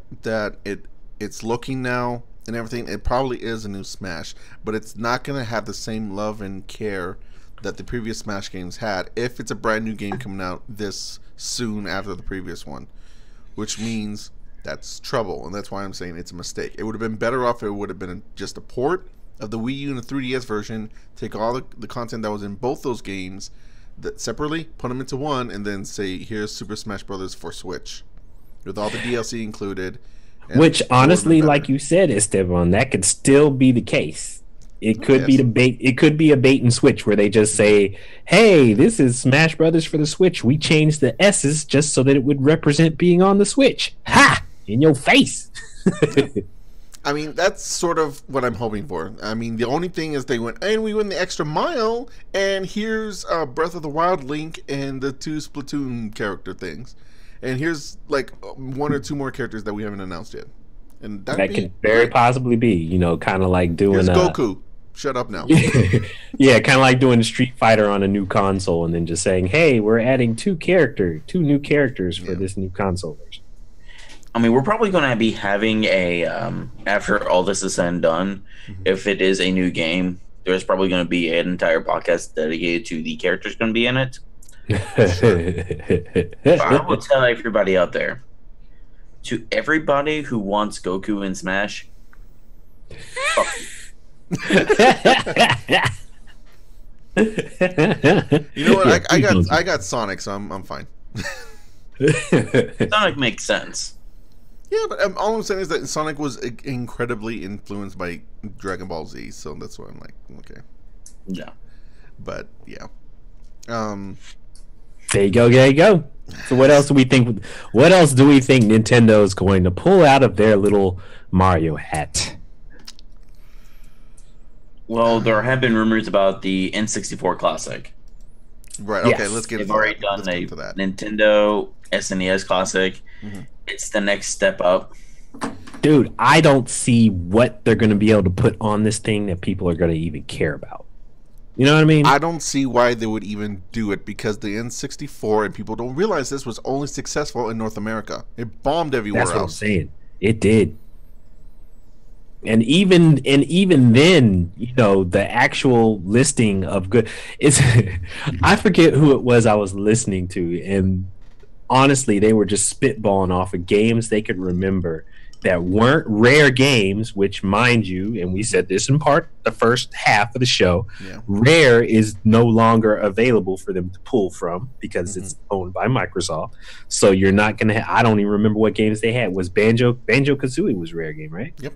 it's looking now and everything, it probably is a new Smash, but it's not going to have the same love and care that the previous Smash games had if it's a brand new game coming out this soon after the previous one, which means that's trouble, and that's why I'm saying it's a mistake. It would have been better off if it would have been just a port of the Wii U and the 3DS version, take all the content that was in both those games that separately, put them into one, and then say, here's Super Smash Brothers for Switch with all the DLC included. Which honestly, like you said, Esteban, that could still be the case. It could be It could be a bait and switch where they just say, "Hey, this is Smash Brothers for the Switch. We changed the S's just so that it would represent being on the Switch." Ha! In your face. I mean, that's sort of what I'm hoping for. I mean, the only thing is they went, and we went the extra mile, and here's Breath of the Wild Link and the 2 Splatoon character things. And here's like 1 or 2 more characters that we haven't announced yet. And that could very possibly be, kind of like doing here's Goku. Shut up now. Yeah, kind of like doing Street Fighter on a new console and then just saying, "Hey, we're adding 2 new characters for this new console version." I mean, we're probably going to be having a after all this is said and done, if it is a new game, there's probably going to be an entire podcast dedicated to the characters going to be in it. But I will tell everybody out there, to everybody who wants Goku in Smash, fuck you. You know what? I got Sonic, so I'm fine. Sonic makes sense. Yeah, but all I'm saying is that Sonic was incredibly influenced by Dragon Ball Z, so that's why I'm like, okay. Yeah. But yeah. There you go. So what else do we think? What else do we think Nintendo is going to pull out of their little Mario hat? Well, there have been rumors about the N64 Classic. Right. Okay. Let's get. They've already done a Nintendo SNES Classic. It's the next step up. Dude, I don't see what they're going to be able to put on this thing that people are going to even care about. You know what I mean? I don't see why they would even do it, because the N64, and people don't realize this, was only successful in North America. It bombed everywhere else. That's what I'm saying. It did. And even then, the actual listing of good is I forget who it was I was listening to, and honestly, they were just spitballing off of games they could remember that weren't rare games, which, mind you, and we said this in part the first half of the show, rare is no longer available for them to pull from because it's owned by Microsoft. So you're not gonna. I don't even remember what games they had. Was Banjo Kazooie was a rare game, right? Yep.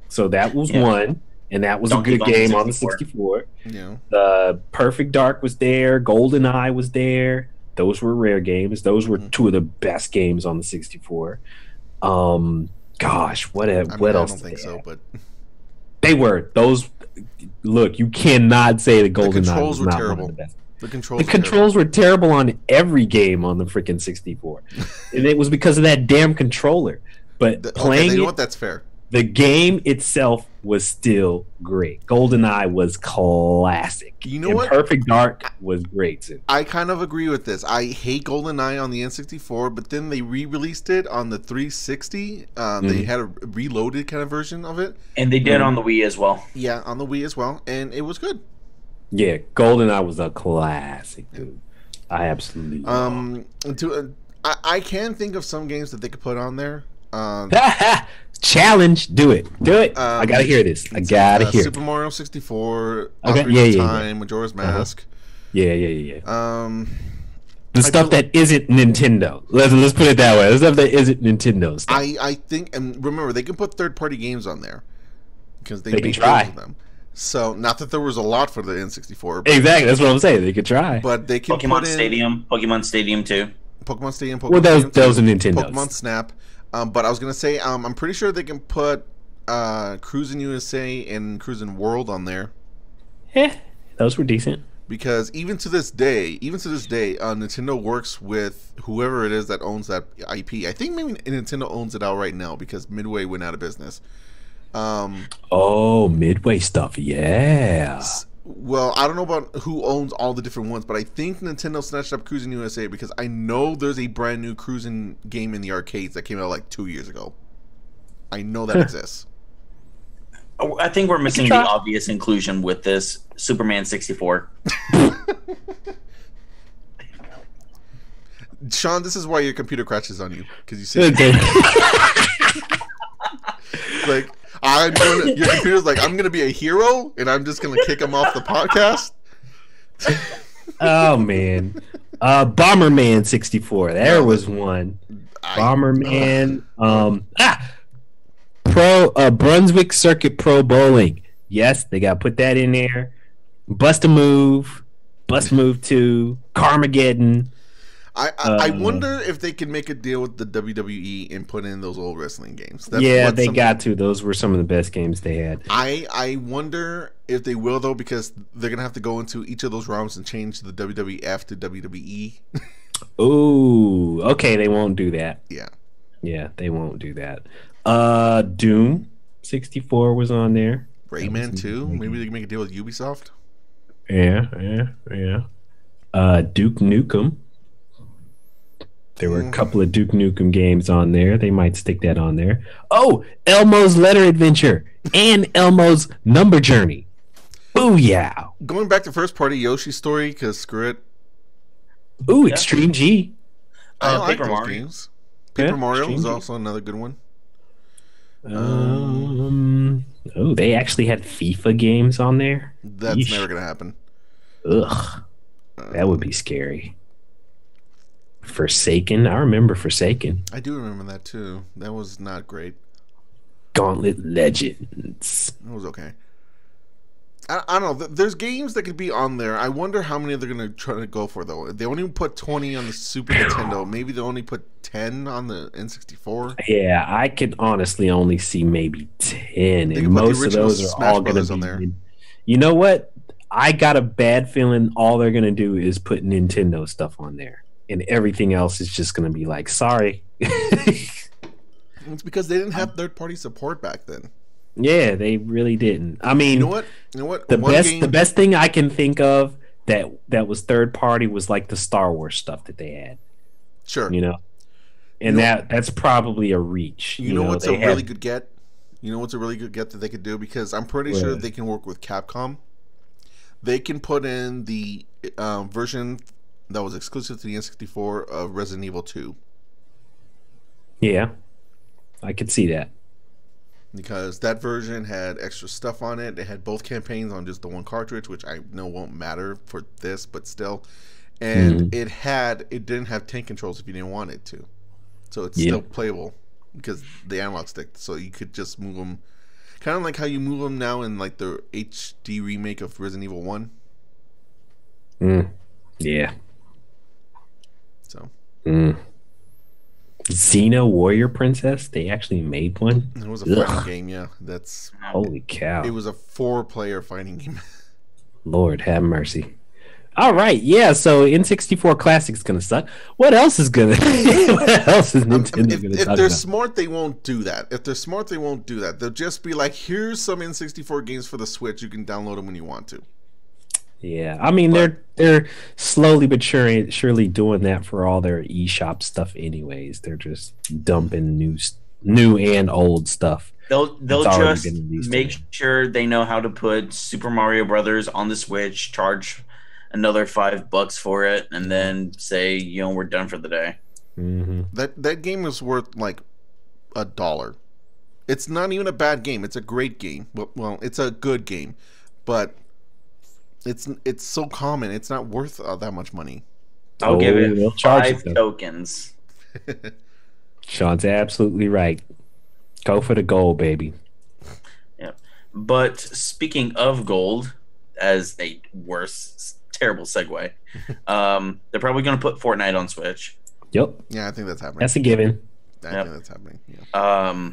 So that was one, and that was Donkey a good Kong game 64. on the 64. Yeah. The Perfect Dark was there. GoldenEye was there. Those were rare games. Those were two of the best games on the 64. Gosh, what else? I don't think they so, have? but They were those. Look, you cannot say the GoldenEye controls was were not terrible. one of the best. The controls. The controls were terrible on every game on the freaking 64, and it was because of that damn controller. But playing you know it, what? That's fair. the game itself was still great. GoldenEye was classic. You know and what? Perfect Dark was great too. I kind of agree with this. I hate GoldenEye on the N64, but then they re-released it on the 360. They had a reloaded kind of version of it. And they did on the Wii as well. Yeah, on the Wii as well, and it was good. Yeah, GoldenEye was a classic, dude. I absolutely. I can think of some games that they could put on there. Challenge, do it. I gotta hear this. I gotta hear. Super Mario 64, Okay, Ocarina of Time, Majora's Mask. Yeah. The stuff that isn't Nintendo. Let's put it that way. The stuff that isn't Nintendo stuff. I think, and remember, they can put third-party games on there because they can try them. So, not that there was a lot for the N64. Exactly, that's what I'm saying. They could try. But they can Pokemon put in Stadium, Pokemon Stadium 2. Pokemon Stadium, Pokemon well, that was a Stadium 2, Nintendo. Pokemon Snap. But I was going to say, I'm pretty sure they can put Cruisin' USA and Cruisin' World on there. Yeah, those were decent. Because even to this day, Nintendo works with whoever it is that owns that IP. I think maybe Nintendo owns it out right now because Midway went out of business. Midway stuff, yeah. Well, I don't know about who owns all the different ones, but I think Nintendo snatched up Cruisin' USA because I know there's a brand new cruising game in the arcades that came out like 2 years ago. I know that exists. I think we're missing the obvious inclusion with this Superman 64. Sean, this is why your computer crashes on you because you see like your computer's like, I'm gonna be a hero and I'm just gonna kick him off the podcast. Oh man. Bomberman 64. There was one. Bomberman. Brunswick Circuit Pro Bowling. Yes, they got to put that in there. Bust a Move 2, Carmageddon. I wonder if they can make a deal with the WWE and put in those old wrestling games. They got to. Those were some of the best games they had. I wonder if they will, though, because they're going to have to go into each of those realms and change the WWF to WWE. Ooh, okay, they won't do that. Yeah, they won't do that. Doom 64 was on there. Rayman 2? Maybe they can make a deal with Ubisoft? Yeah. Duke Nukem. There were a couple of Duke Nukem games on there. They might stick that on there. Oh, Elmo's Letter Adventure and Elmo's Number Journey. Booyah. Going back to first party Yoshi Story, because screw it. Ooh, Extreme G. I like Paper those Mario. games. Paper Mario is also another good one. They actually had FIFA games on there? That's never going to happen. Ugh. That would be scary. Forsaken. I remember Forsaken. I do remember that too. That was not great. Gauntlet Legends. It was okay. I don't know. There's games that could be on there. I wonder how many they're going to try to go for, though. They only put 20 on the Super Nintendo. Maybe they only put 10 on the N64. Yeah, I could honestly only see maybe 10. And most of those are all going to be on there. You know what? I got a bad feeling all they're going to do is put Nintendo stuff on there. And everything else is just going to be like, sorry. It's because they didn't have third-party support back then. Yeah, they really didn't. I mean, you know what? The best thing I can think of that was third party was like the Star Wars stuff that they had. Sure. And that's probably a reach. You know what's a really good get? You know what's a really good get that they could do? Because I'm pretty sure they can work with Capcom. They can put in the version that was exclusive to the N64 of Resident Evil 2. Yeah, I could see that. because that version had extra stuff on it. It had both campaigns on just the one cartridge, which I know won't matter for this, but still. And it didn't have tank controls if you didn't want it to, so it's still playable because the analog stick. So you could just move them, kind of like how you move them now in like the HD remake of Resident Evil 1. Yeah. So. Xena Warrior Princess. They actually made one. It was a fighting game. Yeah, that's holy cow. It was a 4-player fighting game. Lord have mercy. All right, yeah. So N64 Classic's gonna suck. What else is gonna? What else is Nintendo gonna? If they're smart, they won't do that. If they're smart, they won't do that. They'll just be like, "Here's some N64 games for the Switch. You can download them when you want to." Yeah, I mean they're slowly but surely doing that for all their eShop stuff. Anyways, they're just dumping new and old stuff. They'll just make sure they know how to put Super Mario Brothers on the Switch, charge another $5 for it, and then say, we're done for the day. That game is worth like $1. It's not even a bad game. It's a great game. Well, it's a good game, but it's so common. It's not worth that much money. I'll give it 5 tokens. Sean's absolutely right. Go for the gold, baby. Yeah. But speaking of gold, as a terrible segue, they're probably going to put Fortnite on Switch. Yep. Yeah, I think that's happening. That's a given. I think that's happening. Yeah.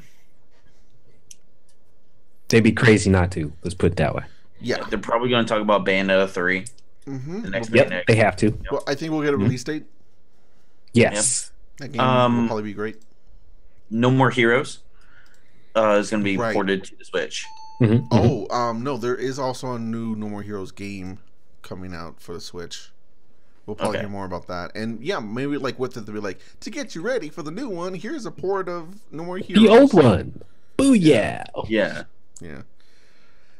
They'd be crazy not to. Let's put it that way. Yeah. They're probably going to talk about Bayonetta 3. The next they have to. Yep. Well, I think we'll get a release date. Yes. That game will probably be great. No More Heroes is going to be ported to the Switch. No, there is also a new No More Heroes game coming out for the Switch. We'll probably hear more about that. And yeah, maybe like with it, they'll be like, to get you ready for the new one, here's a port of No More Heroes. The old one. Booyah. Yeah. Yeah.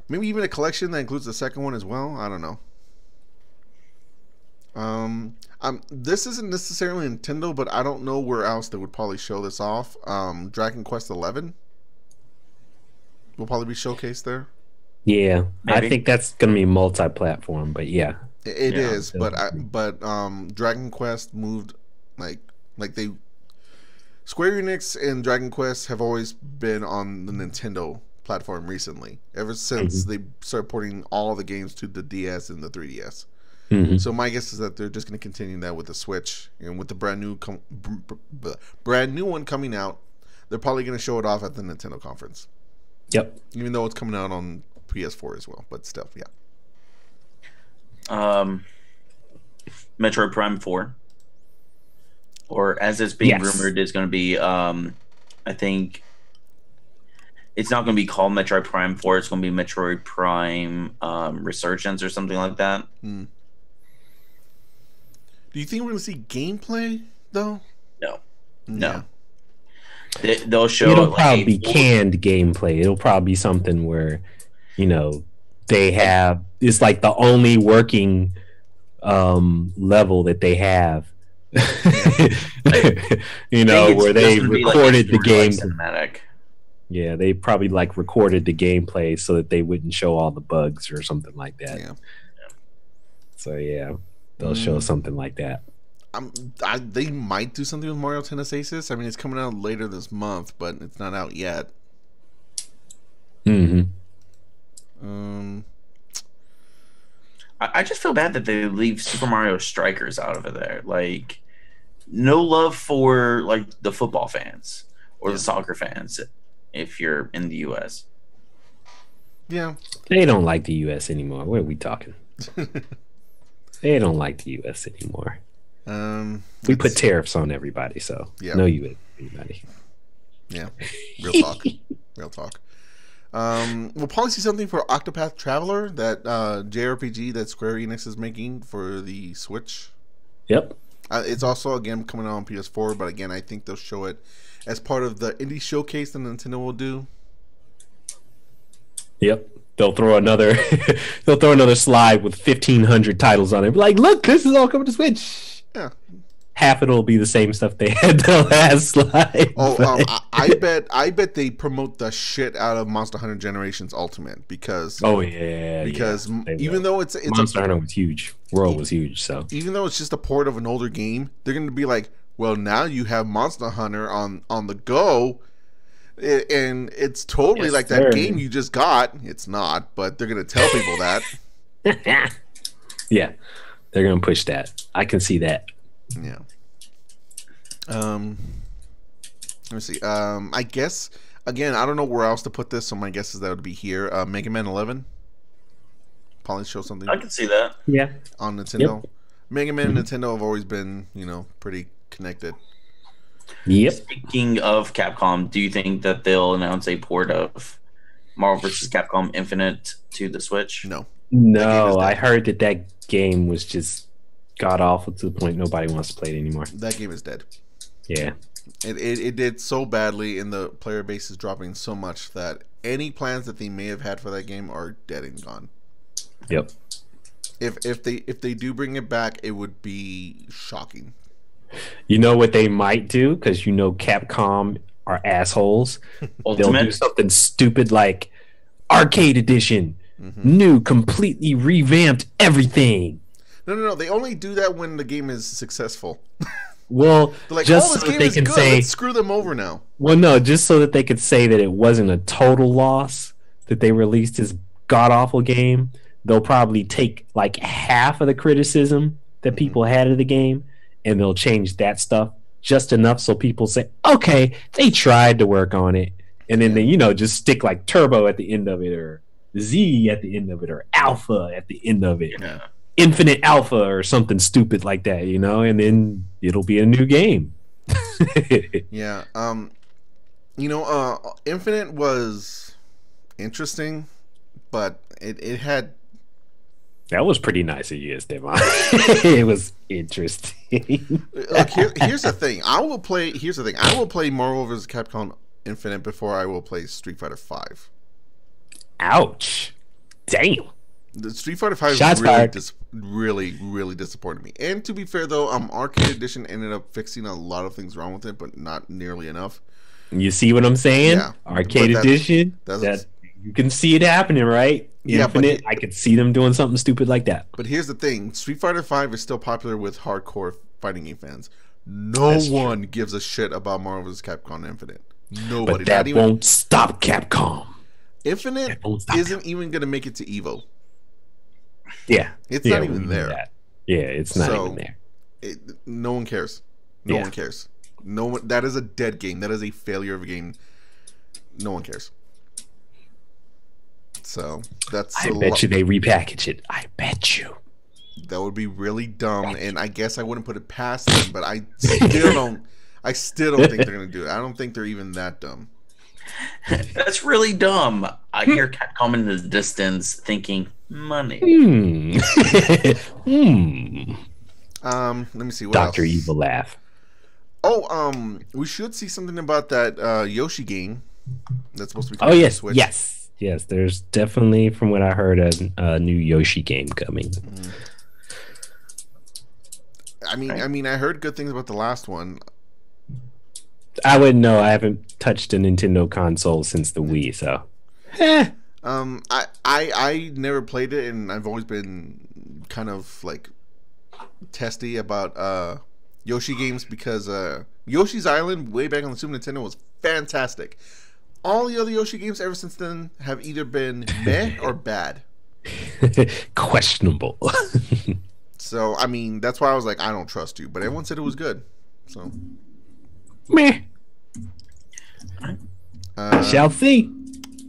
Maybe even a collection that includes the second one as well. I don't know. This isn't necessarily Nintendo, but I don't know where else they would probably show this off. Dragon Quest 11 will probably be showcased there. Yeah, maybe. I think that's gonna be multi-platform, but yeah, it is. But Dragon Quest moved like they Square Enix and Dragon Quest have always been on the Nintendo platform recently. Ever since they started porting all the games to the DS and the 3DS. So my guess is that they're just going to continue that with the Switch and with the brand new one coming out. They're probably going to show it off at the Nintendo conference. Yep. Even though it's coming out on PS4 as well, but still, yeah. Metroid Prime 4, or as it's being rumored, is going to be. I think it's not going to be called Metroid Prime 4. It's going to be Metroid Prime Resurgence or something like that. Do you think we're going to see gameplay though? No. They'll show. It'll probably be canned gameplay. It'll probably be something where, they have. It's like the only working level that they have. Where they recorded the game. Cinematic. Yeah, they probably recorded the gameplay so that they wouldn't show all the bugs or something like that. Yeah. So yeah, they'll show something like that. They might do something with Mario Tennis Aces. I mean, it's coming out later this month, but it's not out yet. I just feel bad that they leave Super Mario Strikers out of it there. Like, no love for the football fans or the soccer fans if you're in the U.S. Yeah. They don't like the U.S. anymore. What are we talking? They don't like the U.S. anymore. We put tariffs on everybody, so no U.S. anybody. Yeah. Real talk. Real talk. We'll probably see something for Octopath Traveler, that JRPG that Square Enix is making for the Switch. Yep. It's also, again, coming out on PS4, but again, I think they'll show it as part of the indie showcase that Nintendo will do. Yep. They'll throw another slide with 1,500 titles on it. Like, look, this is all coming to Switch. Yeah. half of it'll be the same stuff they had the last slide. Oh, but- I bet they promote the shit out of Monster Hunter Generations Ultimate because oh yeah, because yeah, they even will. though it's Monster Hunter was huge, World was huge, so even though it's just a port of an older game, they're going to be like, well, now you have Monster Hunter on the go, and it's totally Yes, like sir. that game you just got. It's not, but they're going to tell people that. yeah, they're gonna push that. I can see that. Yeah. Let me see. I guess again, I don't know where else to put this, so my guess is that would be here. Mega Man 11. Probably show something I can see that. Yeah, on Nintendo. Yep. Mega Man and Nintendo have always been, pretty connected. yep. Speaking of Capcom, do you think that they'll announce a port of Marvel vs. Capcom Infinite to the Switch? No. No, dead. I heard that game was just god awful to the point nobody wants to play it anymore. That game is dead. Yeah. It did so badly, and the player base is dropping so much that any plans that they may have had for that game are dead and gone. Yep. If they do bring it back, it would be shocking. You know what they might do? Because Capcom are assholes. They'll Ultimate? do something stupid like Arcade Edition, Mm-hmm. new, completely revamped everything. No. They only do that when the game is successful. Well, They're like, just oh, this so that game they is can good. say, Let's screw them over now. well, no, just so that they could say that it wasn't a total loss that they released this god awful game. They'll probably take like half of the criticism that people had of the game, and they'll change that stuff just enough so people say, okay, they tried to work on it, and then they just stick like turbo at the end of it, or Z at the end of it, or alpha at the end of it, Yeah. infinite alpha or something stupid like that, and then it'll be a new game. Yeah. Infinite was interesting, but it had. That was pretty nice of you, Esteban. It was interesting. Look, here's the thing. Here's the thing. I will play Marvel vs. Capcom Infinite before I will play Street Fighter 5. Ouch. Damn. The Street Fighter 5 Shots fired. really disappointed me. And to be fair, though, Arcade Edition ended up fixing a lot of things wrong with it, but not nearly enough. You see what I'm saying? Yeah. Arcade But Edition. that's- You can see it happening, right? Yeah, but Infinite. I could see them doing something stupid like that. But here's the thing: Street Fighter 5 is still popular with hardcore fighting game fans. No That's true. one gives a shit about Marvel vs. Capcom Infinite. Nobody. But that Not even won't stop Capcom. Infinite that won't stop isn't even going to make it to Evo. Yeah. It's Yeah, not we even knew there. that. Yeah, it's not So- even there. No one cares. No Yeah. one cares. No one. That is a dead game. That is a failure of a game. No one cares. So that's I bet you they repackage it. I bet you. that would be really dumb, and I guess I wouldn't put it past them. But I still don't. I still don't think they're gonna do it. I don't think they're even that dumb. That's really dumb. I hear Capcom in the distance thinking, money. Hmm. Let me see what Dr. else. Evil laugh. Oh, we should see something about that Yoshi game that's supposed to be coming Oh, to the yes. Switch. Yes, there's definitely, from what I heard, a new Yoshi game coming. I mean, I heard good things about the last one. I wouldn't know. I haven't touched a Nintendo console since the Wii, so. I never played it, and I've always been kind of like testy about Yoshi games because Yoshi's Island way back on the Super Nintendo was fantastic. All the other Yoshi games ever since then have either been meh or bad. Questionable. So I mean, that's why I was like, I don't trust you. But everyone said it was good. So Meh. Shall see.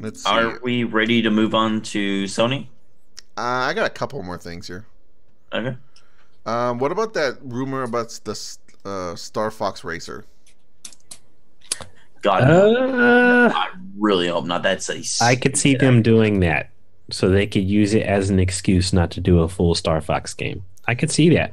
let's see. Are we ready to move on to Sony? I got a couple more things here. Okay. What about that rumor about the Star Fox Racer? God, I really hope not. That's a. I could see them doing that so they could use it as an excuse not to do a full Star Fox game. I could see that.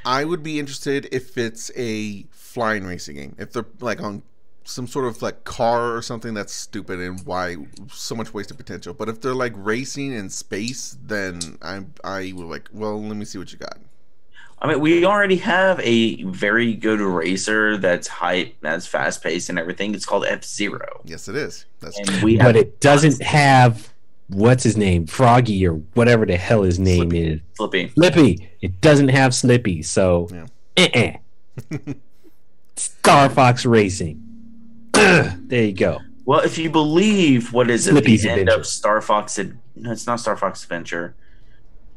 I would be interested if it's a flying racing game. If they're like on some sort of like car or something that's stupid and why so much wasted potential. But if they're like racing in space, then I will like, well, let me see what you got. I mean, we already have a very good racer that's hype, that's fast paced and everything. It's called F-Zero. Yes, it is. That's And true. But it doesn't have what's his name, Froggy or whatever the hell his name is. Slippy. It doesn't have Slippy, so Star Fox Racing. There you go. Well, if you believe what is Slippy's at the end Adventure. of Star Fox, no, it's not Star Fox Adventure.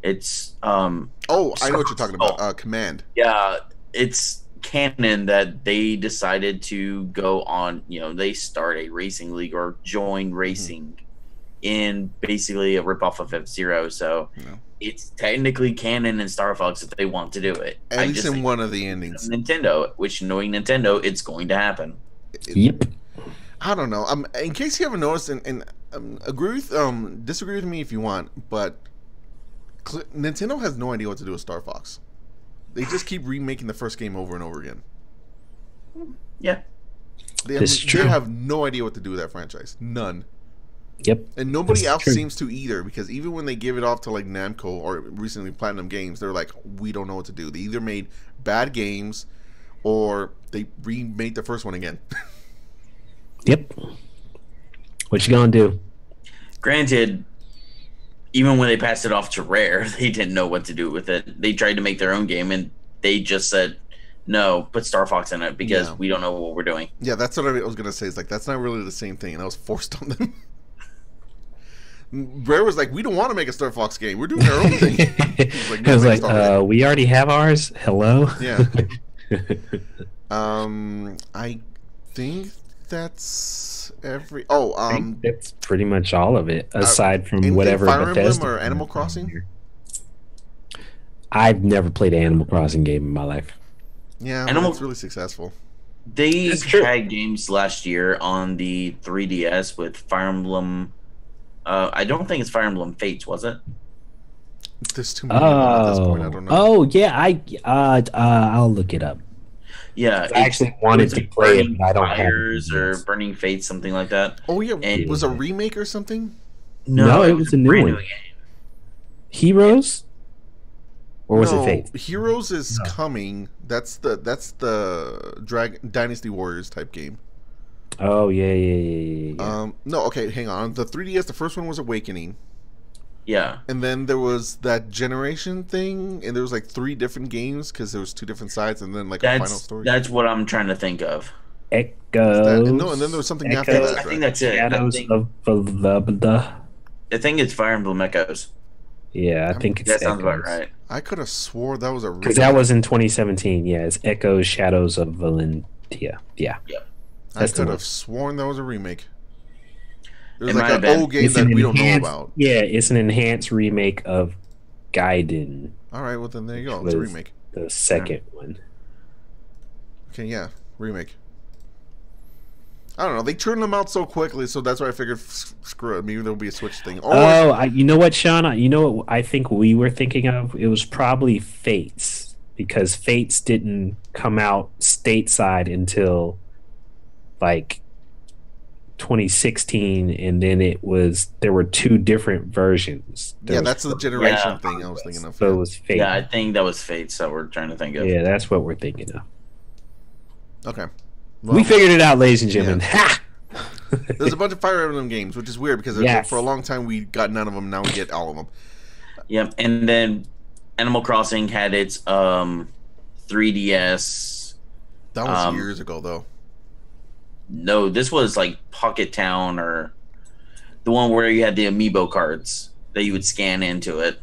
It's Oh, I know what you're talking about. Command. Yeah, it's canon that they decided to go on. They start a racing league or join racing in basically a ripoff of F-Zero. So it's technically canon in Star Fox if they want to do it. At least in one of the endings. Nintendo, which knowing Nintendo, it's going to happen. Yep. I don't know. In case you haven't noticed, and disagree with me if you want, but Nintendo has no idea what to do with Star Fox. They just keep remaking the first game over and over again. Yeah. They have no idea what to do with that franchise. None. Yep. And nobody else seems to either, because even when they give it off to like Namco or recently Platinum Games, they're like, we don't know what to do. They either made bad games or they remade the first one again. Yep. What you gonna do? Granted, even when they passed it off to Rare, they didn't know what to do with it. They tried to make their own game, and they just said, no, put Star Fox in it because we don't know what we're doing. Yeah, that's what I was going to say. It's like, that's not really the same thing, and that was forced on them. Rare was like, we don't want to make a Star Fox game. We're doing our own thing. I was like, we already have ours. Hello? Yeah. I think that's I think that's pretty much all of it, aside from whatever Fire Bethesda Emblem or Animal Crossing. I've never played an Animal Crossing game in my life. Yeah, it's really successful. They had games last year on the 3DS with Fire Emblem. I don't think it's Fire Emblem Fates, was it? There's too many at this point. I don't know. Oh yeah, I'll look it up. Yeah, I actually wanted to play it, but I don't have it. Or Burning Fates, something like that. Oh yeah, it was a remake or something? No, it was a new one. Heroes, or was it Fate? Heroes is coming. That's the Dynasty Warriors type game. Oh yeah. No, okay, hang on. The 3DS, the first one was Awakening. Yeah. And then there was that Generation thing, and there was like 3 different games because there was 2 different sides, and then like a final story. That's what I'm trying to think of. Echoes. No, and then there was something after that. I think that's it. Shadows of the. I think it's Fire Emblem Echoes. Yeah, I think it's that sounds about right. I could have swore that was a because that was in 2017. Yeah, it's Echoes, Shadows of Valentia. Yeah. I could have sworn that was a remake. There's like an old game that we don't know about. Yeah, it's an enhanced remake of Gaiden. All right, well then there you go. It's a remake. The second one. Okay, yeah, remake. I don't know. They turned them out so quickly, so that's why I figured, screw it. Maybe there'll be a Switch thing. You know what, Sean? You know what I think we were thinking of? It was probably Fates, because Fates didn't come out stateside until like 2016, and then there were 2 different versions. That's the generation thing I was thinking of. So it was Fate. Yeah, I think that was Fates that we're trying to think of. Yeah, that's what we're thinking of. Okay. Well, we figured it out, ladies and gentlemen. Ha! There's a bunch of Fire Emblem games, which is weird because for a long time we got none of them. Now we get all of them. Yep, and then Animal Crossing had its 3DS. That was years ago, though. No, this was like Pocket Town, or the one where you had the amiibo cards that you would scan into it.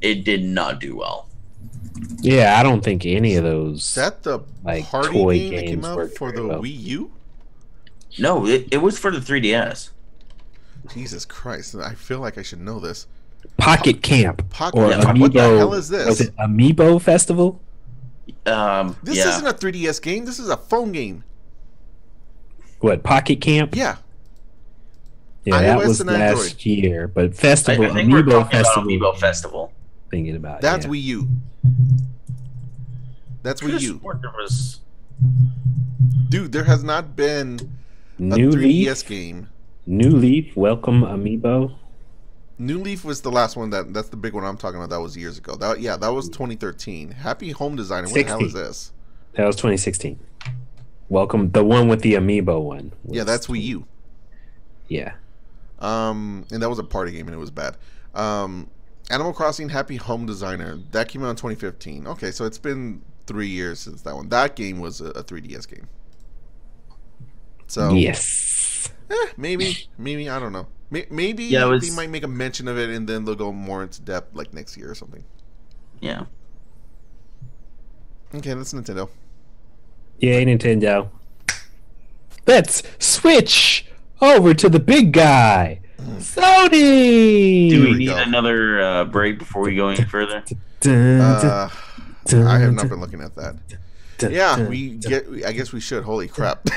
It did not do well. Yeah, I don't think any of those. Is that the party toy game that came games out for the Wii U? No, it was for the 3DS. Jesus Christ! I feel like I should know this. Pocket Camp or Amiibo. What the hell is this? Was it Amiibo Festival? This isn't a 3DS game. This is a phone game. What, Pocket Camp? Yeah. Yeah, that was last year. But Festival, I think Amiibo Festival. Amiibo Festival. Thinking about that's Wii U. That's Wii U. Dude, there has not been New a 3DS Leaf game. New Leaf, welcome Amiibo. New Leaf was the last one that's the big one I'm talking about. That was years ago. That was 2013. Happy Home Designer. What the hell is this? That was 2016. Welcome, the one with the amiibo one. Yeah, that's Wii U. Yeah. And that was a party game and it was bad. Animal Crossing Happy Home Designer. That came out in 2015. Okay, so it's been 3 years since that one. That game was a 3DS game. So yes. Maybe I don't know. Maybe they might make a mention of it and then they'll go more into depth like next year or something. Yeah. Okay, that's Nintendo. Yay, Nintendo. Let's switch over to the big guy, Sony. Do we need another break before we go any further? I have not been looking at that. Yeah, I guess we should. Holy crap!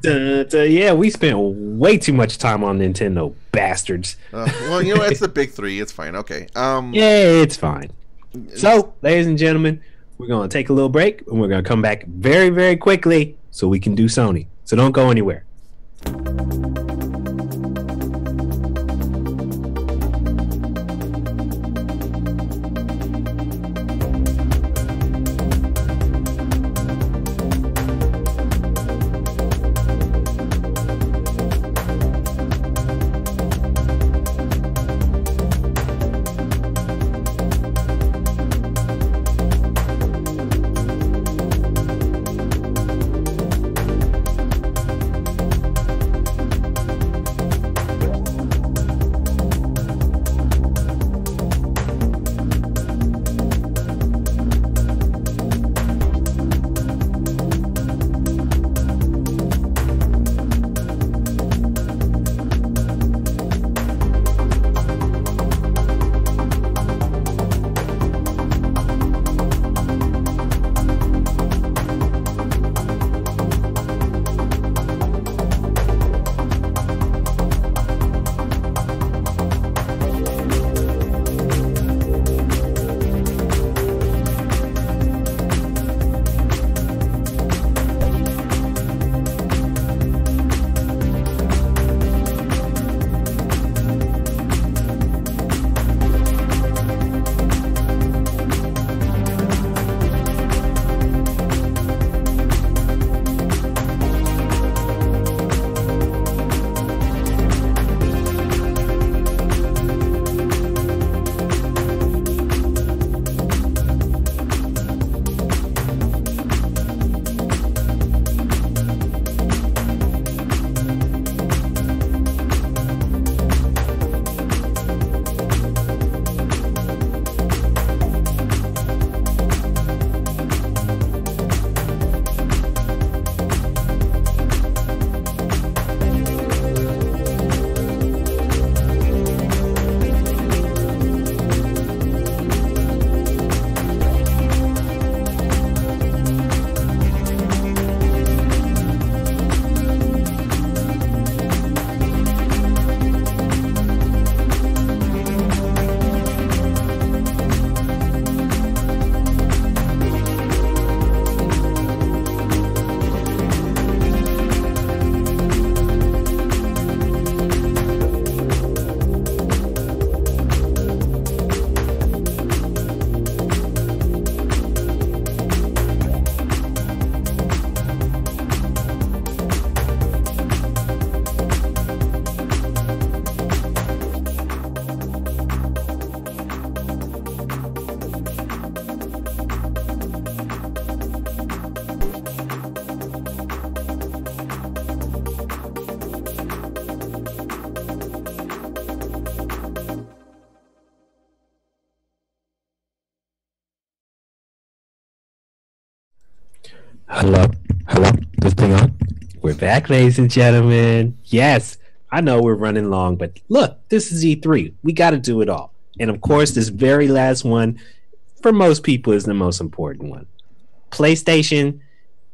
Yeah, we spent way too much time on Nintendo, bastards. Well, it's the big three. It's fine. Okay. Yeah, it's fine. So, ladies and gentlemen, we're gonna take a little break, and we're gonna come back very, very quickly so we can do Sony. So don't go anywhere. Hello? This thing on? We're back, ladies and gentlemen. Yes, I know we're running long, but look, this is E3. We got to do it all. And of course, this very last one, for most people, is the most important one. PlayStation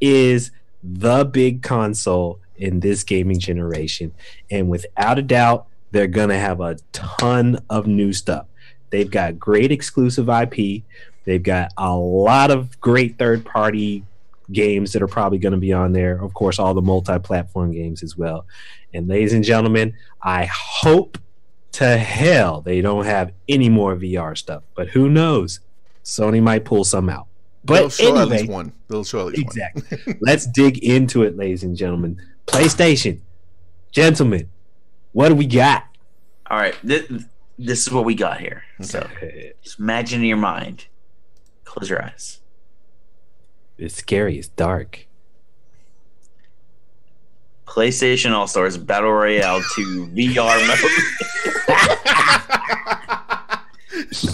is the big console in this gaming generation. And without a doubt, they're going to have a ton of new stuff. They've got great exclusive IP. They've got a lot of great third-party games that are probably going to be on there. Of course, all the multi-platform games as well. And ladies and gentlemen, I hope to hell they don't have any more VR stuff. But who knows? Sony might pull some out. But they'll show anyway, at least one. They'll show at least exactly. one. Let's dig into it, ladies and gentlemen. PlayStation, gentlemen, what do we got? All right, this is what we got here. So just imagine in your mind. Close your eyes. It's scary. It's dark. PlayStation All Stars Battle Royale 2 VR mode.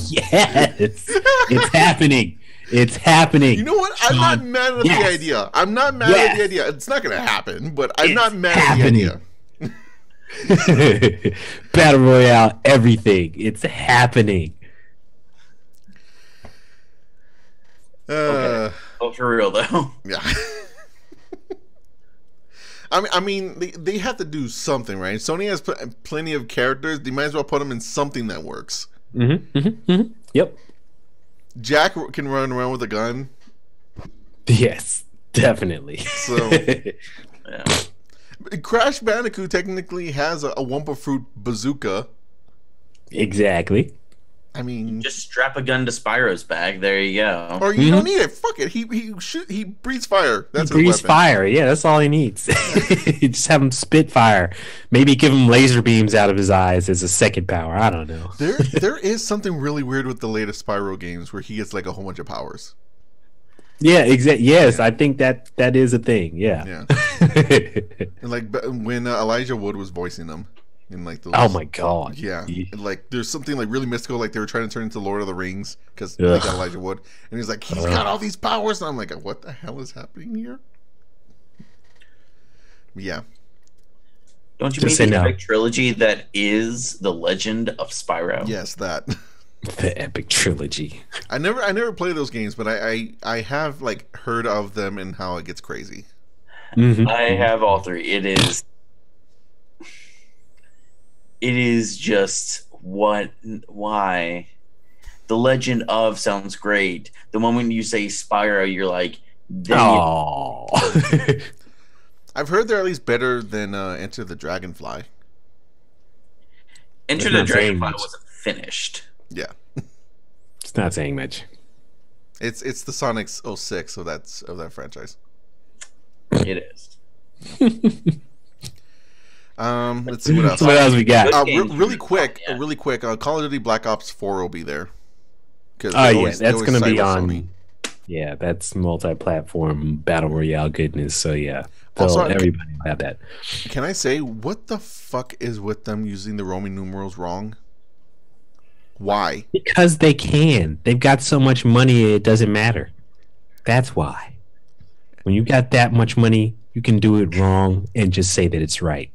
Yes, it's happening. It's happening. You know what? I'm not mad at the idea. I'm not mad at the idea. It's not going to happen, but I'm not mad at the idea. Battle Royale, everything. It's happening. Okay. Oh, for real though. Yeah. I mean, they have to do something, right? Sony has plenty of characters. They might as well put them in something that works. Yep. Jack can run around with a gun. Yes, definitely. So, Yeah. Crash Bandicoot technically has a Wumpa Fruit bazooka. Exactly. I mean, Just strap a gun to Spyro's back. There you go. or you don't need it. Fuck it. He breathes fire. That's He breathes his weapon. fire. Yeah, that's all he needs. Just have him spit fire. Maybe give him laser beams out of his eyes as a second power. I don't know. There is something really weird with the latest Spyro games where he gets like a whole bunch of powers. Yeah, exactly. Yes, I think that is a thing. Yeah. Yeah. And like when Elijah Wood was voicing them in like those. Oh my god. Yeah, like there's something like really mystical, like they were trying to turn into Lord of the Rings because they got Elijah Wood, and he's like, he's got all these powers, and I'm like, what the hell is happening here? Yeah. Don't you Just mean say the no. epic trilogy that is The Legend of Spyro? Yes, that. The epic trilogy. I never play those games, but I have like heard of them and how it gets crazy. I have all three. It is just why The Legend of sounds great. The moment you say Spyro, you're like, Oh. I've heard they're at least better than Enter the Dragonfly. Enter It's the not saying Dragonfly much. wasn't finished. Yeah, It's not saying much. it's the Sonic 06 of that franchise. It is. Let's see what else. So what else we got? Really quick, Call of Duty Black Ops 4 will be there. Oh yeah, that's going to be on. Sony. Yeah, that's multi-platform battle royale goodness. So yeah, Also, everybody will have that. Can I say what the fuck is with them using the Roman numerals wrong? Why? Because they can. They've got so much money, it doesn't matter. That's why. When you got that much money, you can do it wrong and just say that it's right.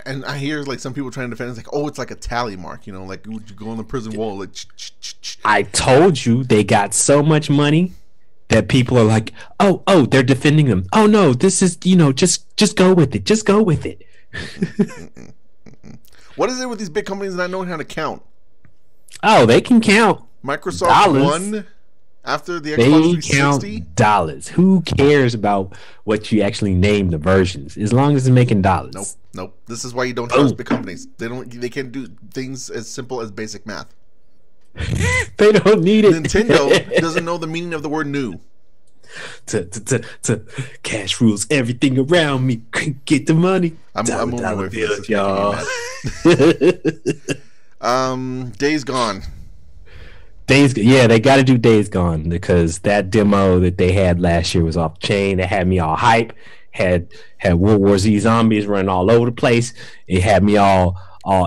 And I hear like some people trying to defend it's like, oh, it's like a tally mark, you know, like would you go on the prison wall like I told you they got so much money that people are like, oh, they're defending them. Oh no, this is, just go with it. Just go with it. What is it with these big companies not knowing how to count? Oh, they can count. Microsoft Dollars. won after the Xbox They 360. count dollars. Who cares about what you actually name the versions? As long as it's making dollars. Nope. This is why you don't trust big companies. They can't do things as simple as basic math. They don't need it. Nintendo doesn't know the meaning of the word new. To cash rules everything around me. Get the money. I'm moving away from this. y'all. Days Gone. They got to do Days Gone because that demo that they had last year was off the chain. It had me all hype. Had World War Z zombies running all over the place. It had me all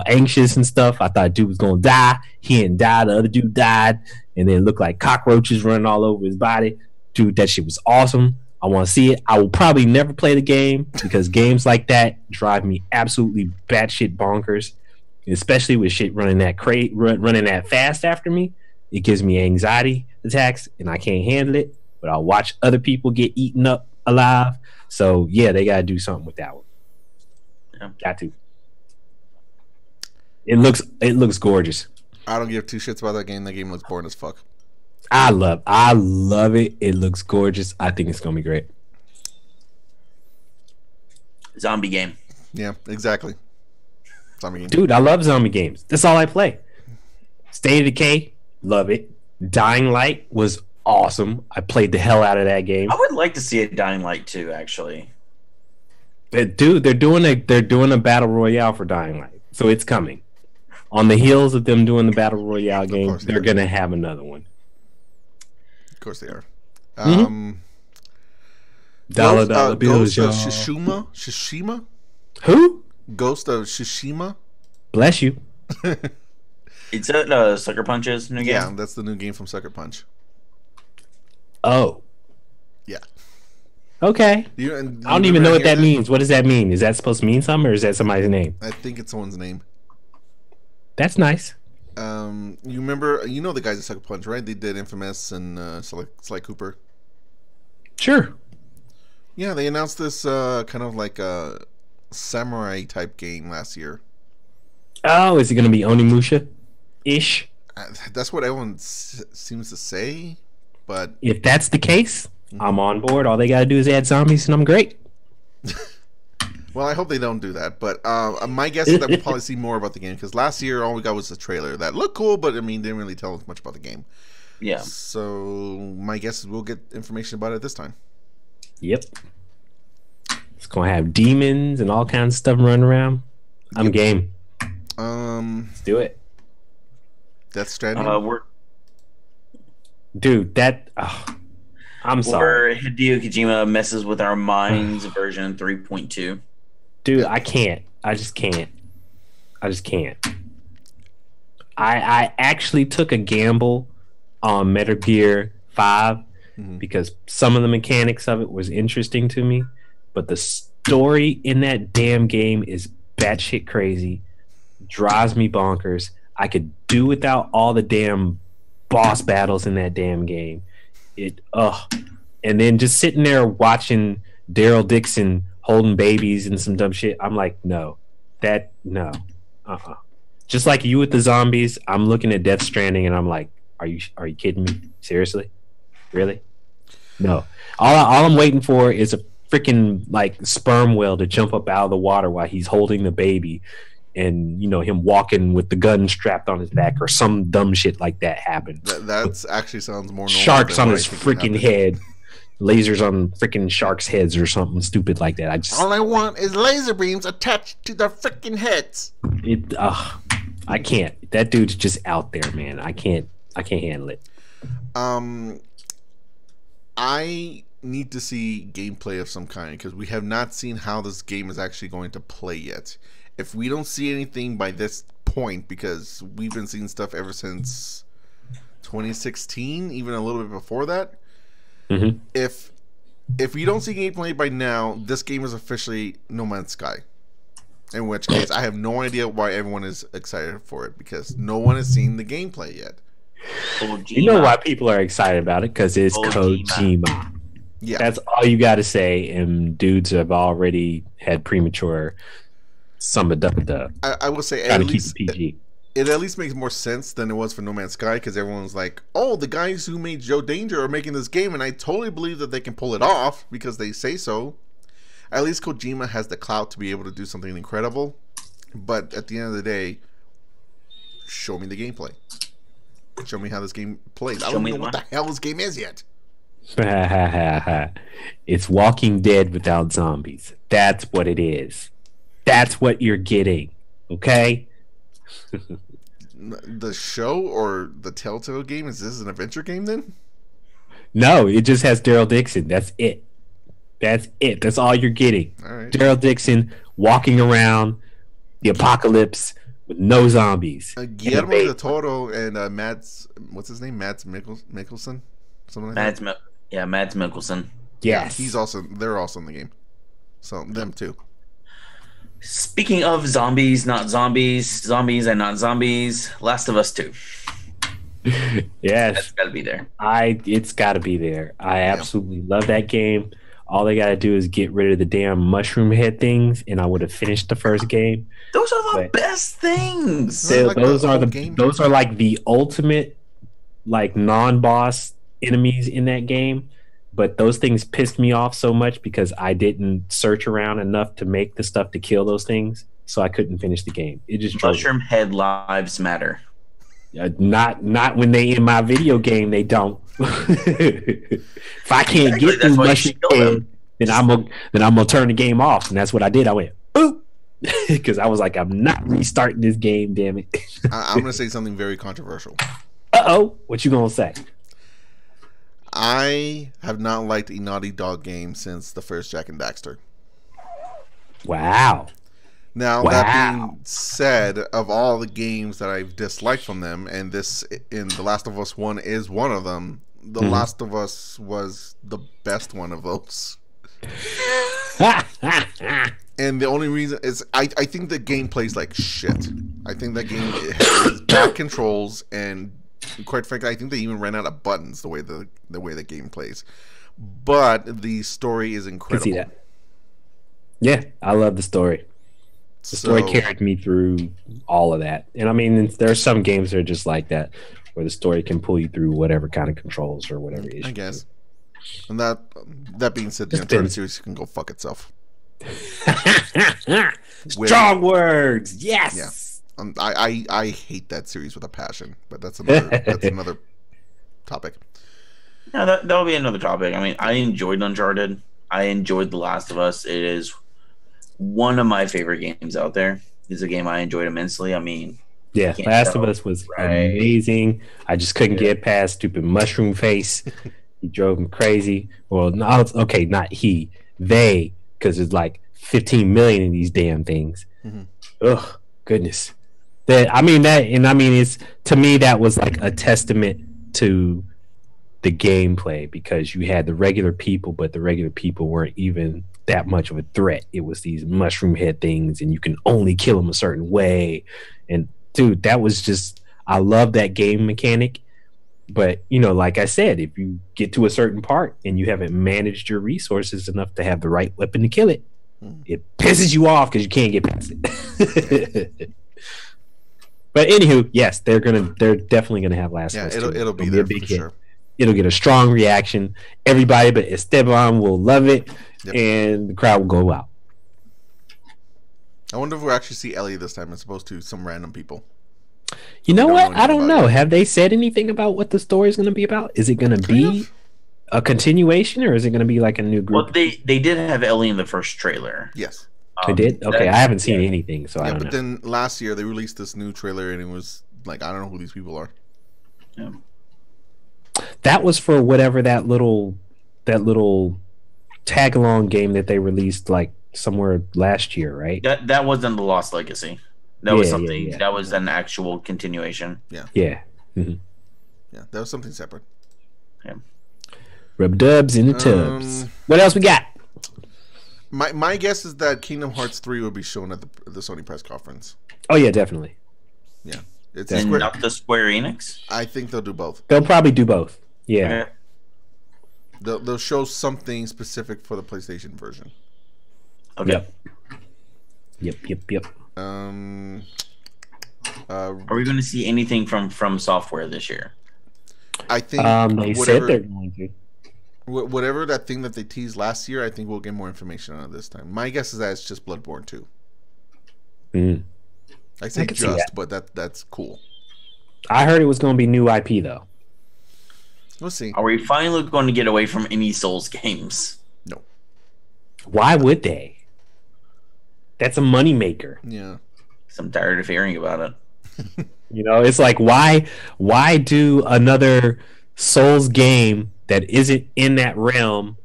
anxious and stuff. I thought dude was gonna die. He didn't die. The other dude died, and then it looked like cockroaches running all over his body. Dude, that shit was awesome. I want to see it. I will probably never play the game because games like that drive me absolutely batshit bonkers, especially with shit running that fast after me. It gives me anxiety attacks, and I can't handle it. But I'll watch other people get eaten up alive. So yeah, they gotta do something with that one. Yeah. Got to. It looks gorgeous. I don't give two shits about that game. That game looks boring as fuck. I love it. It looks gorgeous. I think it's gonna be great. Zombie game. Yeah, exactly. Zombie game. Dude, I love zombie games. That's all I play. State of Decay, love it. Dying Light was awesome. I played the hell out of that game. I would like to see a Dying Light 2, actually. Dude, they're doing a battle royale for Dying Light, so it's coming. On the heels of them doing the battle royale game, they're gonna have another one. Of course they are. Dollar bills, Ghost y'all. of Tsushima? Who? Ghost of Tsushima? Bless you. It's a Sucker Punch's new game. Yeah, that's the new game from Sucker Punch. Oh. Yeah. Okay. I don't even know what that means. What does that mean? Is that supposed to mean something, or is that somebody's name? I think it's someone's name. That's nice. You remember? You know the guys at Sucker Punch, right? They did Infamous and Sly Cooper. Sure. Yeah, they announced this kind of like a samurai type game last year. Oh, is it going to be Onimusha-ish? That's what everyone seems to say, but if that's the case, I'm on board. All they got to do is add zombies, and I'm great. Well, I hope they don't do that. But my guess is that we'll probably see more about the game because last year all we got was a trailer that looked cool, but I mean didn't really tell us much about the game. Yeah. So my guess is we'll get information about it this time. Yep. It's gonna have demons and all kinds of stuff running around. I'm game. Let's do it. Death Stranding. Dude, that. I'm sorry. Or Hideo Kojima messes with our minds. Version 3.2. Dude, I can't. I just can't. I actually took a gamble on Metal Gear 5 because some of the mechanics of it was interesting to me, but the story in that damn game is batshit crazy, drives me bonkers. I could do without all the damn boss battles in that damn game. And then just sitting there watching Daryl Dixon holding babies and some dumb shit. I'm like, no. Just like you with the zombies, I'm looking at Death Stranding and I'm like, are you kidding me? Seriously? Really? No. All I'm waiting for is a freaking like sperm whale to jump up out of the water while he's holding the baby, and him walking with the gun strapped on his back or some dumb shit like that happen. That's actually sounds more normal. Sharks on his freaking head. Lasers on freaking sharks' heads or something stupid like that. All I want is laser beams attached to their freaking heads. I can't. That dude's just out there, man. I can't handle it. I need to see gameplay of some kind because we have not seen how this game is actually going to play yet. If we don't see anything by this point, because we've been seeing stuff ever since 2016, even a little bit before that. Mm-hmm. If we don't see gameplay by now, this game is officially No Man's Sky. In which case, I have no idea why everyone is excited for it because no one has seen the gameplay yet. Kojima. You know why people are excited about it? Because it's Kojima. Yeah, that's all you got to say. And dudes have already had premature samba. I will say at least PG. It at least makes more sense than it was for No Man's Sky because everyone's like, "Oh, the guys who made Joe Danger are making this game," and I totally believe that they can pull it off because they say so. At least Kojima has the clout to be able to do something incredible. But at the end of the day, show me the gameplay. Show me how this game plays. I don't know what the hell this game is yet. It's Walking Dead without zombies. That's what it is. That's what you're getting. Okay? The show or the Telltale game? Is this an adventure game then? No, it just has Daryl Dixon. That's it. That's all you're getting. All right. Daryl Dixon walking around the apocalypse with no zombies. Guillermo del Toro and Mads, what's his name? Mads Mikkelsen? Something like that? Mads Mikkelsen. Yes. They're also in the game. So, them too. Speaking of zombies, not zombies, zombies and not zombies, Last of Us 2. Yes. That's got to be there. It's got to be there. I absolutely love that game. All they got to do is get rid of the damn mushroom head things, and I would have finished the first game. Those are the best things. Those are like the ultimate, like non-boss enemies in that game. But those things pissed me off so much because I didn't search around enough to make the stuff to kill those things. so I couldn't finish the game. It just drove me. Mushroom Head lives matter. Not when they in my video game. They don't. If I can't get through Mushroom Head, then I'm gonna turn the game off, and that's what I did. I went boop because I was like, I'm not restarting this game. Damn it! I'm gonna say something very controversial. What you gonna say? I have not liked a Naughty Dog game since the first Jak and Daxter. Wow. Now, that being said, of all the games that I've disliked from them, and this in The Last of Us 1 is one of them, The Last of Us was the best one of those. And the only reason is I think the game plays like shit. I think that game has bad controls, and quite frankly, I think they even ran out of buttons the way the game plays. But the story is incredible. I can see that. Yeah, I love the story. The story carried me through all of that. And I mean, there are some games that are just like that, where the story can pull you through whatever kind of controls or whatever it is. I guess. And that being said, the Uncharted series can go fuck itself. Strong words. Yes. Yeah. I hate that series with a passion, but that's another topic. Yeah, that'll be another topic. I mean, I enjoyed Uncharted. I enjoyed The Last of Us. It is one of my favorite games out there. It's a game I enjoyed immensely. I mean, yeah, Last of Us was amazing. I just couldn't get past stupid mushroom face. He drove me crazy. Well, no, okay, not he, they, because there's like 15 million of these damn things. Ugh, goodness. It's to me that was like a testament to the gameplay, because you had the regular people, but the regular people weren't even that much of a threat. It was these mushroom head things, and you can only kill them a certain way. And dude, that was just, I love that game mechanic. But like I said, if you get to a certain part and you haven't managed your resources enough to have the right weapon to kill it, it pisses you off because you can't get past it. But anywho, yes, they're definitely gonna have Last of Us. It'll be there for sure. It'll get a strong reaction. Everybody but Esteban will love it, and the crowd will go out. I wonder if we'll actually see Ellie this time as opposed to some random people. You know what? I don't know. Have they said anything about what the story is going to be about? Is it going to be a continuation, or is it going to be like a new group? Well, they did have Ellie in the first trailer. Yes. They did? Okay, I haven't seen anything, so I don't know. But then last year they released this new trailer, and it was like, I don't know who these people are. Yeah. That was for whatever that little tag along game that they released like somewhere last year, right? That wasn't the Lost Legacy. That was something. Yeah. That was an actual continuation. Yeah. Yeah. Mm-hmm. Yeah, that was something separate. Yeah. Rub dubs in the tubs. What else we got? My guess is that Kingdom Hearts 3 will be shown at the Sony press conference. Oh yeah, definitely. Yeah. It's not the Square Enix? I think they'll do both. They'll probably do both. Yeah. Okay. They'll show something specific for the PlayStation version. Okay. Yep. Are we going to see anything from Software this year? I think they said they're going to. Whatever that thing that they teased last year, I think we'll get more information on it this time. My guess is that it's just Bloodborne 2. I say just, but that's cool. I heard it was going to be new IP though. We'll see. Are we finally going to get away from any Souls games? No. Why would they? That's a moneymaker. Yeah. I'm tired of hearing about it. It's like, why do another Souls game that isn't in that realm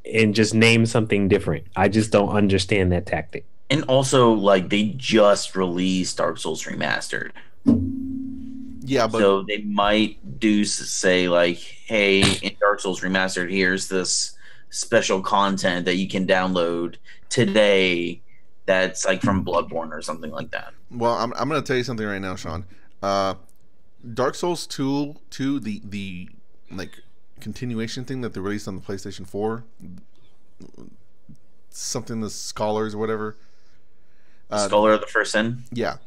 and just name something different? I just don't understand that tactic. And also, like, they just released Dark Souls Remastered. Yeah, but so they might say like, hey, in Dark Souls Remastered, here's this special content that you can download today that's like from Bloodborne or something like that. Well, I'm going to tell you something right now, Sean. Dark Souls 2, the like continuation thing that they released on the PlayStation 4, something the Scholars or whatever. Scholar of the First Sin? Yeah.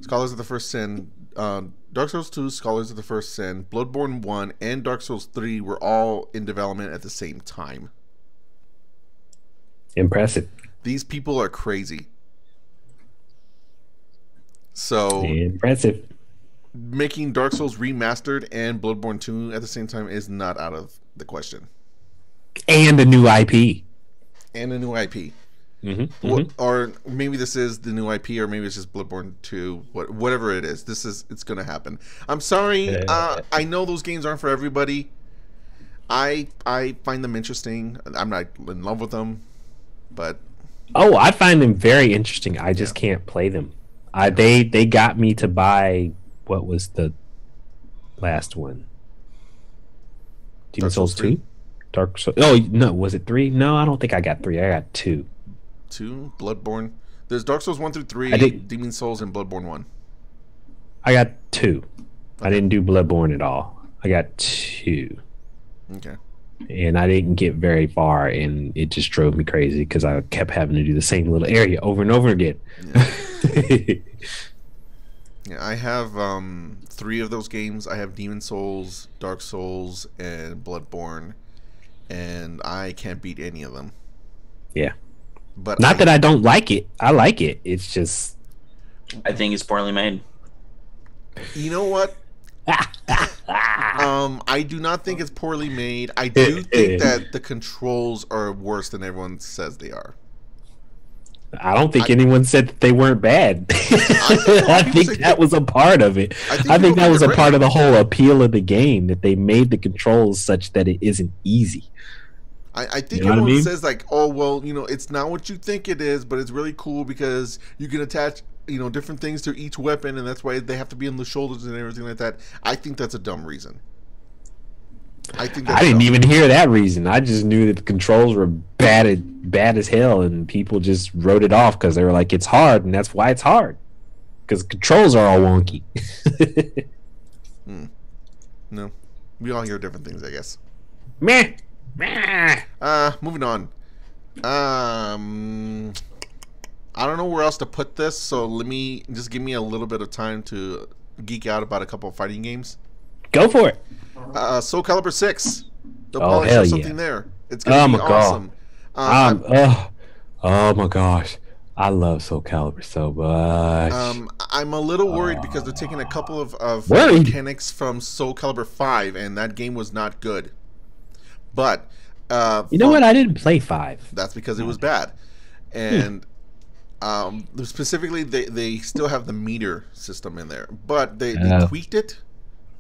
Scholars of the First Sin. Dark Souls 2, Scholars of the First Sin, Bloodborne 1, and Dark Souls 3 were all in development at the same time. Impressive. These people are crazy. So impressive. making Dark Souls remastered and Bloodborne 2 at the same time is not out of the question. And a new IP. And a new IP. Mm-hmm. Or maybe this is the new IP, or maybe it's just Bloodborne 2. Whatever it is, it's going to happen. I'm sorry. I know those games aren't for everybody. I find them interesting. I'm not in love with them, but I find them very interesting. I just can't play them. They got me to buy, what was the last one? Demon Souls 2? Dark Souls. Oh no, was it 3? No, I don't think I got 3. I got 2. 2 Bloodborne. There's Dark Souls 1 through 3, Demon Souls, and Bloodborne 1. I got 2. Okay. I didn't do Bloodborne at all. I got 2. Okay. And I didn't get very far, and it just drove me crazy because I kept having to do the same little area over and over again. Yeah, yeah, I have 3 of those games. I have Demon Souls, Dark Souls, and Bloodborne, and I can't beat any of them. Yeah. But not that I don't like it. I like it. It's just, I think it's poorly made. You know what? I do not think it's poorly made. I do think that the controls are worse than everyone says they are. I don't think anyone said that they weren't bad. I think that was a part of it. I think that was a part of the whole appeal of the game, that they made the controls such that it isn't easy. I think everyone says like, oh, well, it's not what you think it is, but it's really cool because you can attach, different things to each weapon, and that's why they have to be on the shoulders and everything like that. I think that's a dumb reason. I didn't even hear that reason. I just knew that the controls were bad as hell, and people just wrote it off because they were like, it's hard, and that's why it's hard. Because controls are all wonky. No. We all hear different things, I guess. Meh. Moving on. I don't know where else to put this, so give me a little bit of time to geek out about a couple of fighting games. Go for it. Soul Calibur 6. They'll probably show something there. It's gonna be awesome. Oh my gosh. I love Soul Calibur so much. I'm a little worried because they're taking a couple of mechanics from Soul Calibur 5, and that game was not good. But you know what? I didn't play 5. That's because it was bad. And specifically, they still have the meter system in there, but they tweaked it.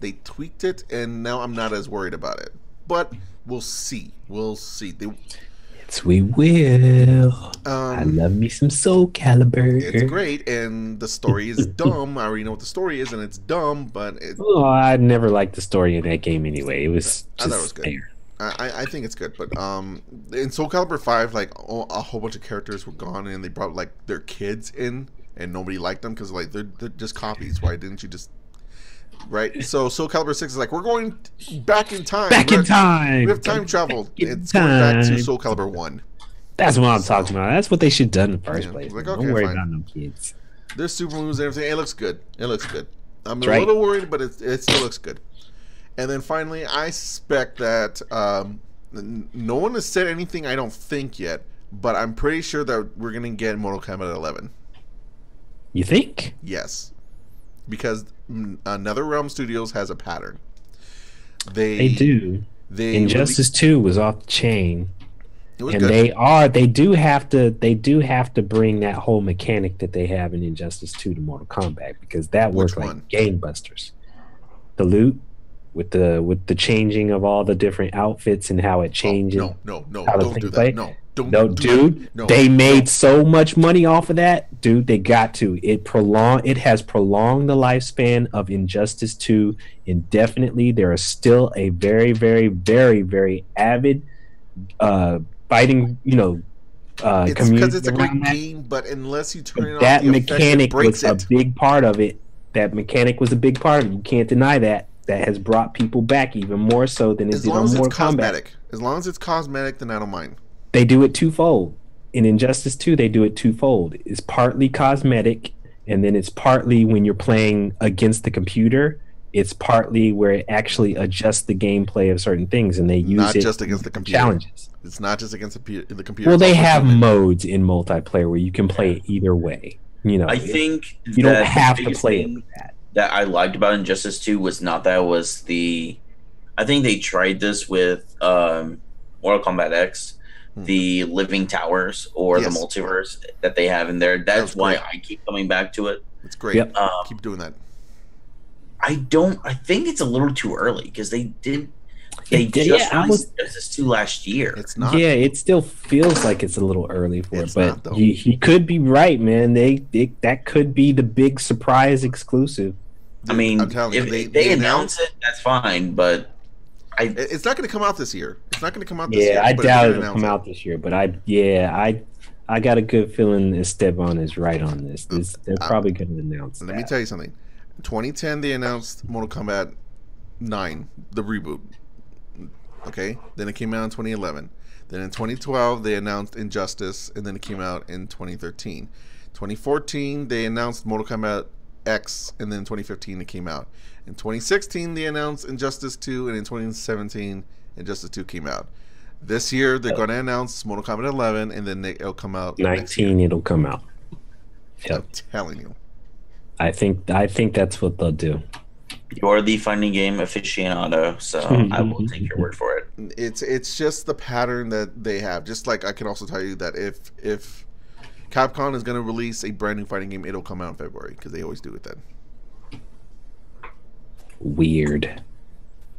They tweaked it, and now I'm not as worried about it. But we'll see. We'll see. We will. I love me some Soul Calibur. It's great, and the story is dumb. I already know what the story is, and it's dumb, but I never liked the story in that game anyway. It was I thought it was good. There. I think it's good, but in Soul Calibur 5, like a whole bunch of characters were gone, and they brought like their kids in, and nobody liked them because like they're just copies. Why didn't you just So Soul Calibur 6 is like, we're going back in time. We have time travel. It's going back to Soul Calibur 1. That's what I'm talking about. That's what they should have done in the first place. Like, okay, don't worry fine. about no kids. There's super moves and everything. It looks good. I'm a little worried, but it still looks good. And then finally, I suspect that no one has said anything, I don't think yet, but I'm pretty sure that we're going to get Mortal Kombat 11. You think? Yes. Because NetherRealm Studios has a pattern. They do. Injustice 2 was off the chain. It was and good. They do have to bring that whole mechanic that they have in Injustice 2 to Mortal Kombat, because that worked like gangbusters. The loot with the changing of all the different outfits and how it changes. No, don't do that. No, dude. They made so much money off of that, dude. They got to. It has prolonged the lifespan of Injustice 2 indefinitely. There is still a very, very, very, very avid fighting, it's because it's a great game, but unless you turn it on, that mechanic was a big part of it. That mechanic was a big part of it. You can't deny that. That has brought people back even more so than it did on Mortal Kombat. As long as it's cosmetic, then I don't mind. They do it twofold. In Injustice 2, they do it twofold. It's partly cosmetic, and then it's partly when you're playing against the computer. It's partly where it actually adjusts the gameplay of certain things, and they use not it just against the computer. Challenges. It's not just against the computer. Well, they have modes in multiplayer where you can play it either way. I think you don't have to play it with that. That I liked about Injustice 2 was not that it was I think they tried this with Mortal Kombat X, the living towers or the multiverse that they have in there. That's why I keep coming back to it. It's great. Yep. Keep doing that. I think it's a little too early because they just released Injustice 2 last year. It's not. Yeah, it still feels like it's a little early for it, but he could be right, man. That could be the big surprise exclusive. I mean, if they announce it, that's fine, but it's not going to come out this year. It's not going to come out this year. Yeah, I doubt it'll come out this year, but I got a good feeling Esteban is right on this. They're probably going to announce Let me tell you something. In 2010, they announced Mortal Kombat 9, the reboot. Okay? Then it came out in 2011. Then in 2012, they announced Injustice, and then it came out in 2013. 2014, they announced Mortal Kombat X, and then in 2015 it came out. In 2016 they announced Injustice 2, and in 2017 Injustice 2 came out. This year they're going to announce Mortal Kombat 11, and then it'll come out 19 it'll come out. Yep. I'm telling you. I think that's what they'll do. You're the fighting game aficionado, so I will take your word for it. It's just the pattern that they have. Just like I can also tell you that if Capcom is going to release a brand new fighting game, it'll come out in February because they always do it then. Weird.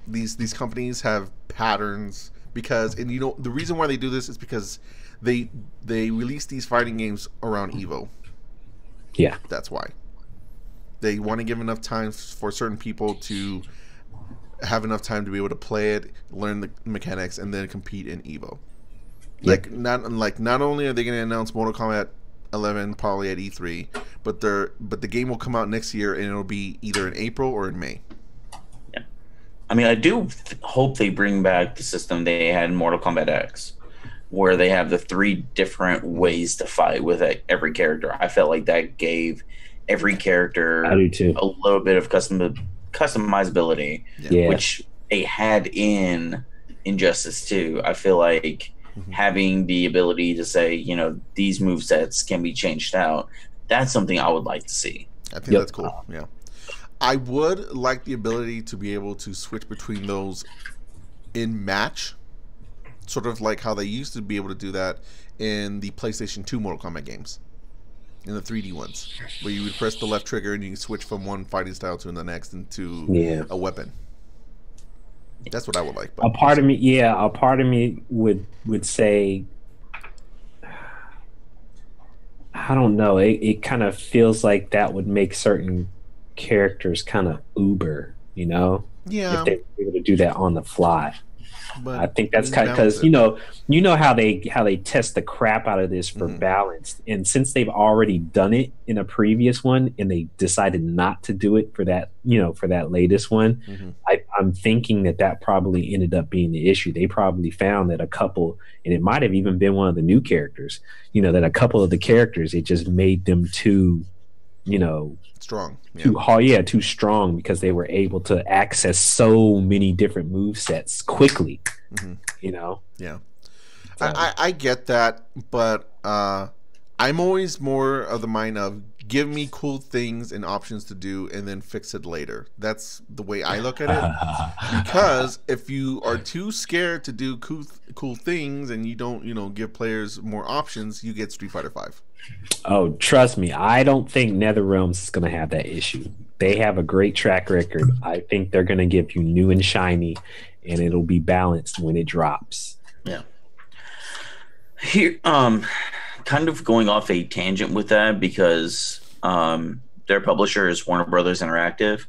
These companies have patterns because, and the reason why they do this is because they release these fighting games around Evo. Yeah, that's why. They want to give enough time for certain people to have enough time to be able to play it, learn the mechanics, and then compete in Evo. Yep. Not only are they going to announce Mortal Kombat 11 probably at E3, but the game will come out next year, and it'll be either in April or in May. Yeah, I mean, I do hope they bring back the system they had in Mortal Kombat X, where they have the 3 different ways to fight with every character. I felt like that gave every character a little bit of customizability, which they had in Injustice 2. I feel like having the ability to say, these movesets can be changed out, that's something I would like to see. I think that's cool. Yeah. I would like the ability to be able to switch between those in match, sort of like how they used to be able to do that in the PlayStation 2 Mortal Kombat games. In the 3D ones, where you would press the left trigger and you can switch from one fighting style to the next into a weapon. That's what I would like. A part of me would say, I don't know. It kind of feels like that would make certain characters kind of uber, Yeah. If they were able to do that on the fly. But I think that's kind of because you know how they test the crap out of this for balance, and since they've already done it in a previous one and they decided not to do it for that latest one, I'm thinking that probably ended up being the issue. They probably found that a couple, and it might have even been one of the new characters, that a couple of the characters, it just made them too strong, too strong, because they were able to access so many different move sets quickly. So. I get that, but I'm always more of the mind of give me cool things and options to do and then fix it later. That's the way I look at it. Because if you are too scared to do cool things and you don't give players more options, you get Street Fighter 5. Oh, trust me, I don't think NetherRealms is going to have that issue. They have a great track record. I think they're going to give you new and shiny, and it'll be balanced when it drops. Yeah. Here, kind of going off a tangent with that, because their publisher is Warner Brothers Interactive.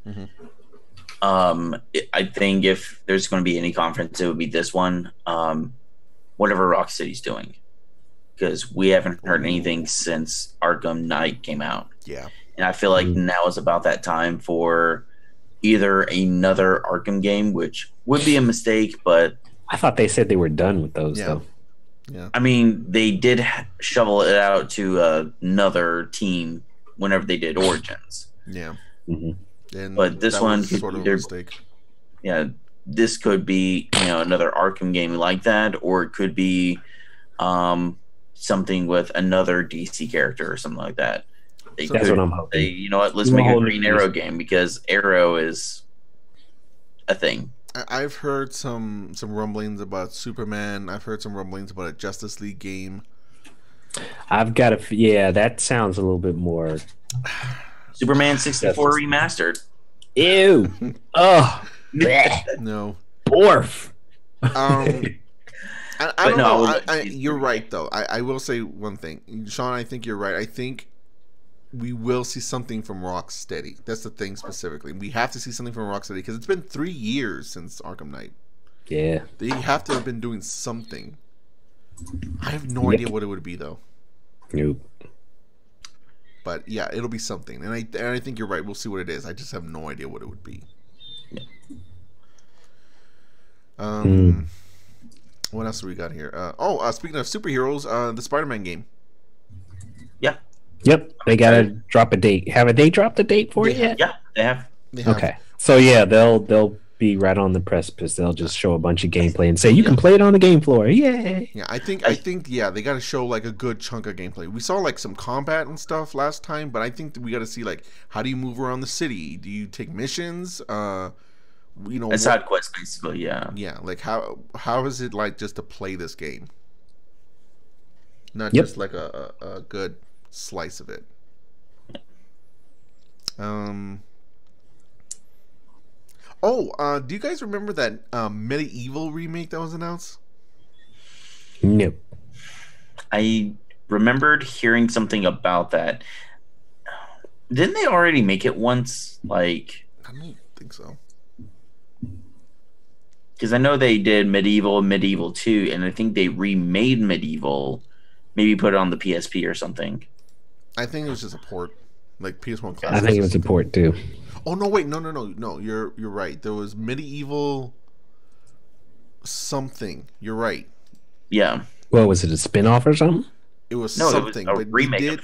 I think if there's going to be any conference, it would be this one. Whatever Rocksteady's doing. Because we haven't heard anything since Arkham Knight came out. Yeah. And I feel like now is about that time for either another Arkham game, which would be a mistake, but... I thought they said they were done with those, though. Yeah. I mean, they did shovel it out to another team whenever they did Origins. Yeah. But this one... sort of a mistake. Yeah. This could be, another Arkham game like that, or it could be... something with another DC character or something like that. That's what I'm hoping. You know what? Let's make a Green Arrow game because Arrow is a thing. I've heard some rumblings about Superman. I've heard some rumblings about a Justice League game. I've got a yeah. That sounds a little bit more. Superman 64 remastered. Ew. Oh. No. Orf. I don't know. You're right, though. I will say one thing. Shawn, I think you're right. I think we will see something from Rocksteady. That's the thing specifically. We have to see something from Rocksteady because it's been 3 years since Arkham Knight. Yeah. They have to have been doing something. I have no idea what it would be, though. Nope. But, yeah, it'll be something. And I think you're right. We'll see what it is. I just have no idea what it would be. What else do we got here? Speaking of superheroes, the Spider-Man game. Yeah. Yep. They gotta drop a date. Have they dropped a date for it yet? Yeah, they have. Okay. So yeah, they'll be right on the precipice. They'll just show a bunch of gameplay and say you can play it on the game floor. Yay! Yeah, I think they got to show like a good chunk of gameplay. We saw like some combat and stuff last time, but I think that we got to see like how do you move around the city? Do you take missions? A side quest basically. Yeah. Yeah, like how is it like just to play this game? Not just like a good slice of it. Do you guys remember that Medieval remake that was announced? No. I remembered hearing something about that. Didn't they already make it once? Like, I don't think so. Because I know they did Medieval and Medieval 2, and I think they remade Medieval, maybe put it on the PSP or something. I think it was just a port, like PS1 Classic. I think it was a port too. Oh no! Wait, no. You're right. There was Medieval something. You're right. Yeah. What was it? A spin-off or something? It was something. It was a remake. They did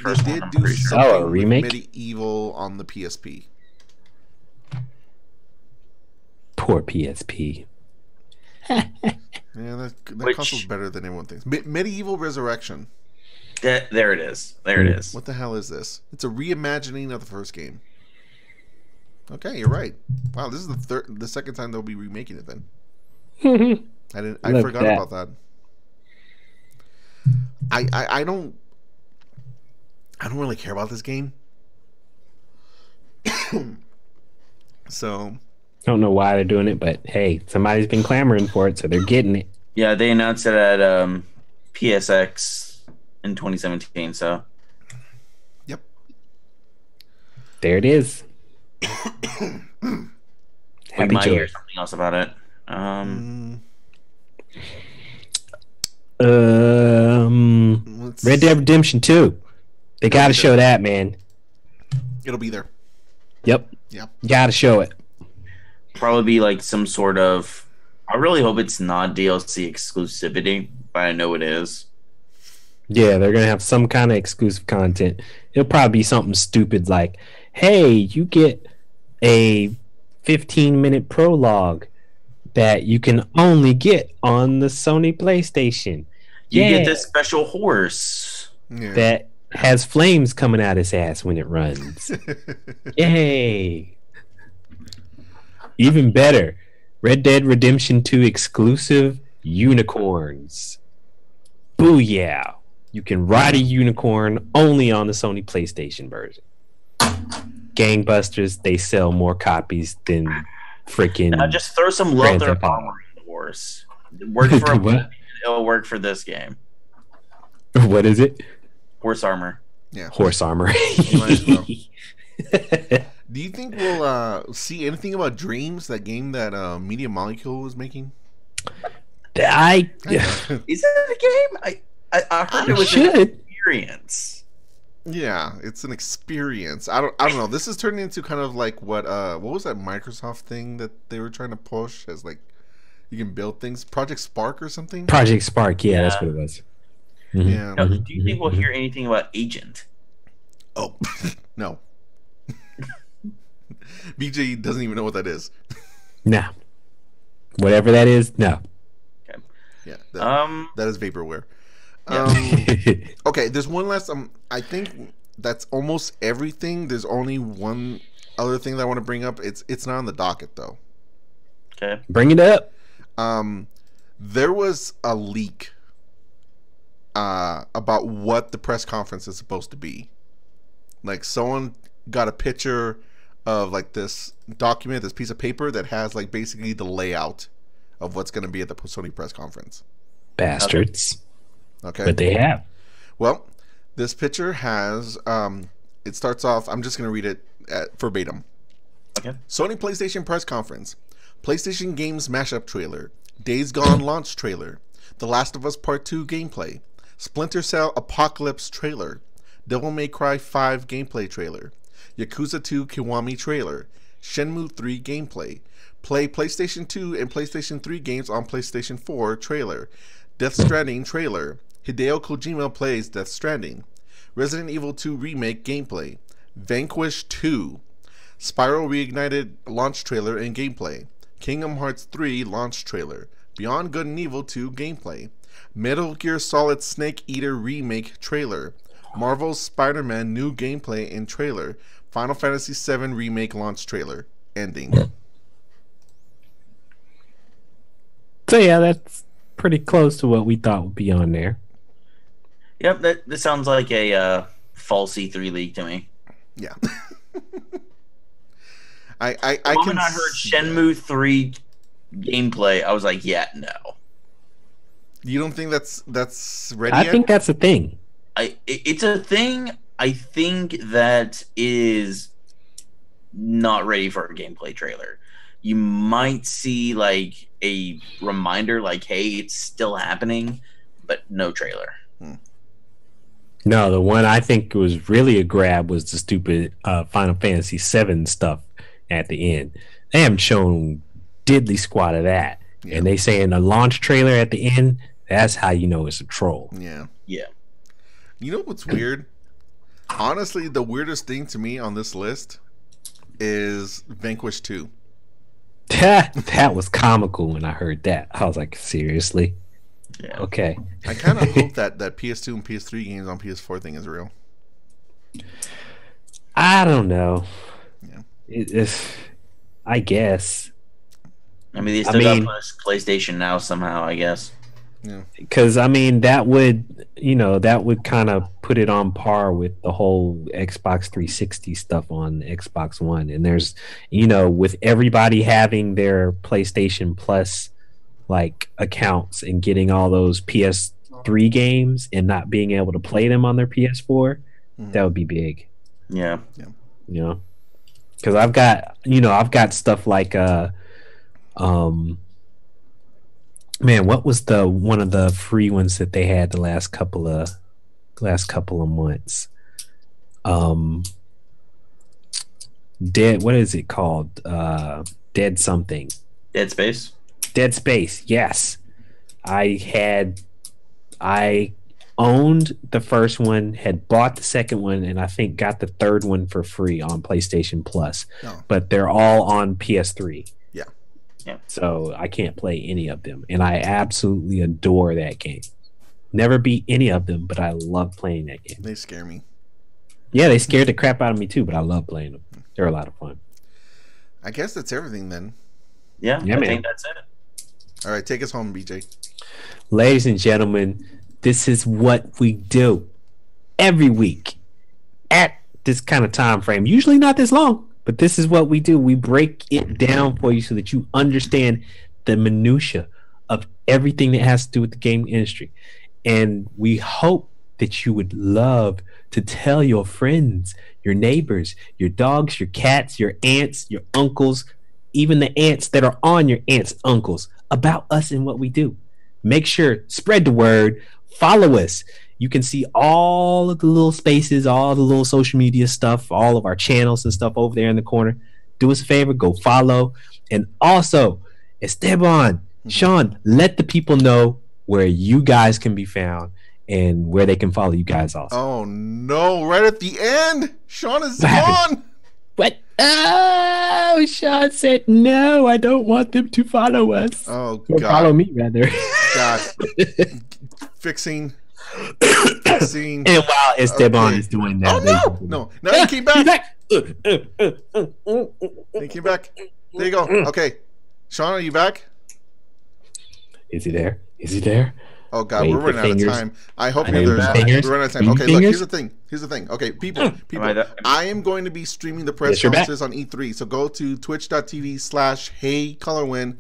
do something. Oh, a remake? With Medieval on the PSP. Poor PSP. Yeah, that console's better than everyone thinks. Medieval Resurrection. There it is. There it is. What the hell is this? It's a reimagining of the first game. Okay, you're right. Wow, this is the second time they'll be remaking it then. I forgot about that. I don't really care about this game. So I don't know why they're doing it, but hey, somebody's been clamoring for it, so they're getting it. Yeah, they announced it at PSX in 2017, so. Yep. There it is. We might hear something else about it. Red Dead Redemption 2. They gotta show that, man. It'll be there. Yep. Yeah. Gotta show it. Probably be like some sort of. I really hope it's not DLC exclusivity, but I know it is. Yeah, they're gonna have some kind of exclusive content. It'll probably be something stupid like, "Hey, you get a 15-minute prologue that you can only get on the Sony PlayStation. You get this special horse that has flames coming out its ass when it runs. Yay! Even better, Red Dead Redemption 2 exclusive unicorns. Booyah! You can ride a unicorn only on the Sony PlayStation version. Gangbusters, they sell more copies than freaking. Now just throw some leather armor on the horse. Work for a it'll work for this game. What is it? Horse armor. Yeah. Horse armor. You might as well. Do you think we'll see anything about Dreams, that game that Media Molecule was making? Is it a game? I heard it was an experience. Yeah, it's an experience. I don't know. This is turning into kind of like what was that Microsoft thing that they were trying to push as like you can build things, Project Spark or something? Project Spark, yeah. That's what it was. Mm-hmm. Yeah. Now, do you think we'll hear anything about Agent? Oh, no. BJ doesn't even know what that is. No. Whatever that is, no. Okay. Yeah. That is vaporware. Okay, there's one last. I think that's almost everything. There's only one other thing that I want to bring up. It's not on the docket though. Okay. Bring it up. There was a leak about what the press conference is supposed to be. Like, someone got a picture of like this document, this piece of paper that has like basically the layout of what's going to be at the Sony press conference. Bastards. Okay. But they have. Well, this picture has, it starts off, I'm just going to read it verbatim. Okay. Sony PlayStation press conference. PlayStation games mashup trailer. Days Gone launch trailer. The Last of Us Part 2 gameplay. Splinter Cell Apocalypse trailer. Devil May Cry 5 gameplay trailer. Yakuza 2 Kiwami trailer. Shenmue 3 gameplay. Play PlayStation 2 and PlayStation 3 games on PlayStation 4 trailer. Death Stranding trailer. Hideo Kojima plays Death Stranding. Resident Evil 2 remake gameplay. Vanquish 2. Spyro Reignited launch trailer and gameplay. Kingdom Hearts 3 launch trailer. Beyond Good and Evil 2 gameplay. Metal Gear Solid Snake Eater remake trailer. Marvel's Spider-Man new gameplay and trailer. Final Fantasy VII remake launch trailer. Ending. So yeah, that's pretty close to what we thought would be on there. Yep, that sounds like a false E3 leak to me. Yeah. When I heard Shenmue 3 gameplay, I was like, yeah, no. You don't think that's ready I yet? think that's a thing. It's a thing. I think that is not ready for a gameplay trailer. You might see like a reminder, like, "Hey, it's still happening," but no trailer. No, the one I think was really a grab was the stupid Final Fantasy VII stuff at the end. They haven't shown diddly squat of that. Yeah. And they saying a launch trailer at the end, that's how you know it's a troll. Yeah. Yeah. You know what's weird? Honestly, the weirdest thing to me on this list is Vanquish 2. That was comical when I heard that. I was like, seriously? Yeah. Okay. I kind of hope that PS2 and PS3 games on PS4 thing is real. I don't know. Yeah. I guess. I mean, they still got PlayStation Now somehow, I guess. Yeah. Because, I mean, that would kind of put it on par with the whole Xbox 360 stuff on Xbox One. And there's, with everybody having their PlayStation Plus like accounts and getting all those PS3 games and not being able to play them on their PS4, that would be big. Yeah. Yeah. Because I've got stuff like man, what was the one of the free ones that they had the last couple of months? What is it called? Dead something. Dead Space. Dead Space. Yes, I owned the first one, had bought the second one, and I think got the third one for free on PlayStation Plus. Oh. But they're all on PS3. Yeah. So I can't play any of them. And I absolutely adore that game. Never beat any of them, but I love playing that game. They scare me. Yeah, they scared the crap out of me too, but I love playing them. They're a lot of fun. I guess that's everything then. Yeah, I man. think that's it. All right, take us home, BJ. Ladies and gentlemen, this is what we do every week at this kind of time frame. Usually not this long. But this is what we do. We break it down for you so that you understand the minutia of everything that has to do with the game industry. And we hope that you would love to tell your friends, your neighbors, your dogs, your cats, your aunts, your uncles, even the aunts that are on your aunts' uncles about us and what we do. Make sure, spread the word, follow us. You can see all of the little spaces, all the little social media stuff, all of our channels and stuff over there in the corner. Do us a favor, go follow. And also, Esteban, Shawn, let the people know where you guys can be found and where they can follow you guys also. Oh, no. Right at the end, Shawn is gone. What? Oh, Shawn said, no, I don't want them to follow us. Oh, or God. follow me, rather. God. Fixing Seeing. And while Esteban is doing that, no, he came back. He came back. There you go. Okay, Shawn, are you back? Is he there? Is he there? Oh God, we're running out of time. I hope you're there. We're running out of time. Okay, look, here's the thing. Okay, people, I am going to be streaming the press conferences on E3. So go to twitch.tv/HeyColorWin,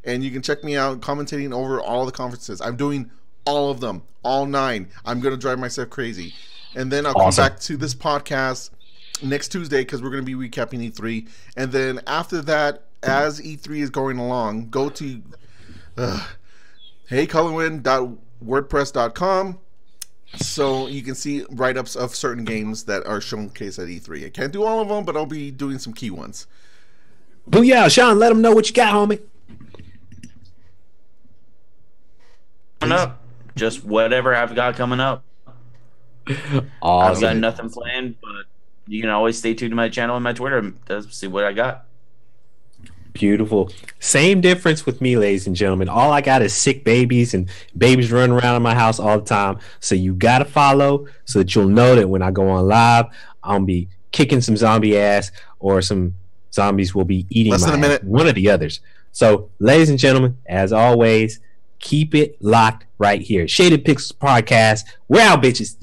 and you can check me out commentating over all the conferences. I'm doing all of them, all 9. I'm going to drive myself crazy. And then I'll come back to this podcast next Tuesday because we're going to be recapping E3. And then after that, as E3 is going along, go to heycolorwin.wordpress.com so you can see write-ups of certain games that are showcased at E3. I can't do all of them, but I'll be doing some key ones. Booyah, Shawn, let them know what you got, homie. Coming up. Just whatever I've got coming up. Awesome. I've got nothing planned, but you can always stay tuned to my channel and my Twitter to see what I got. Beautiful. Same difference with me, ladies and gentlemen. All I got is sick babies, and babies running around in my house all the time. So you got to follow so that you'll know that when I go on live, I'll be kicking some zombie ass, or some zombies will be eating Less than a minute. One of the others. So, ladies and gentlemen, as always, keep it locked right here. Shaded Pixels Podcast. We're out, bitches.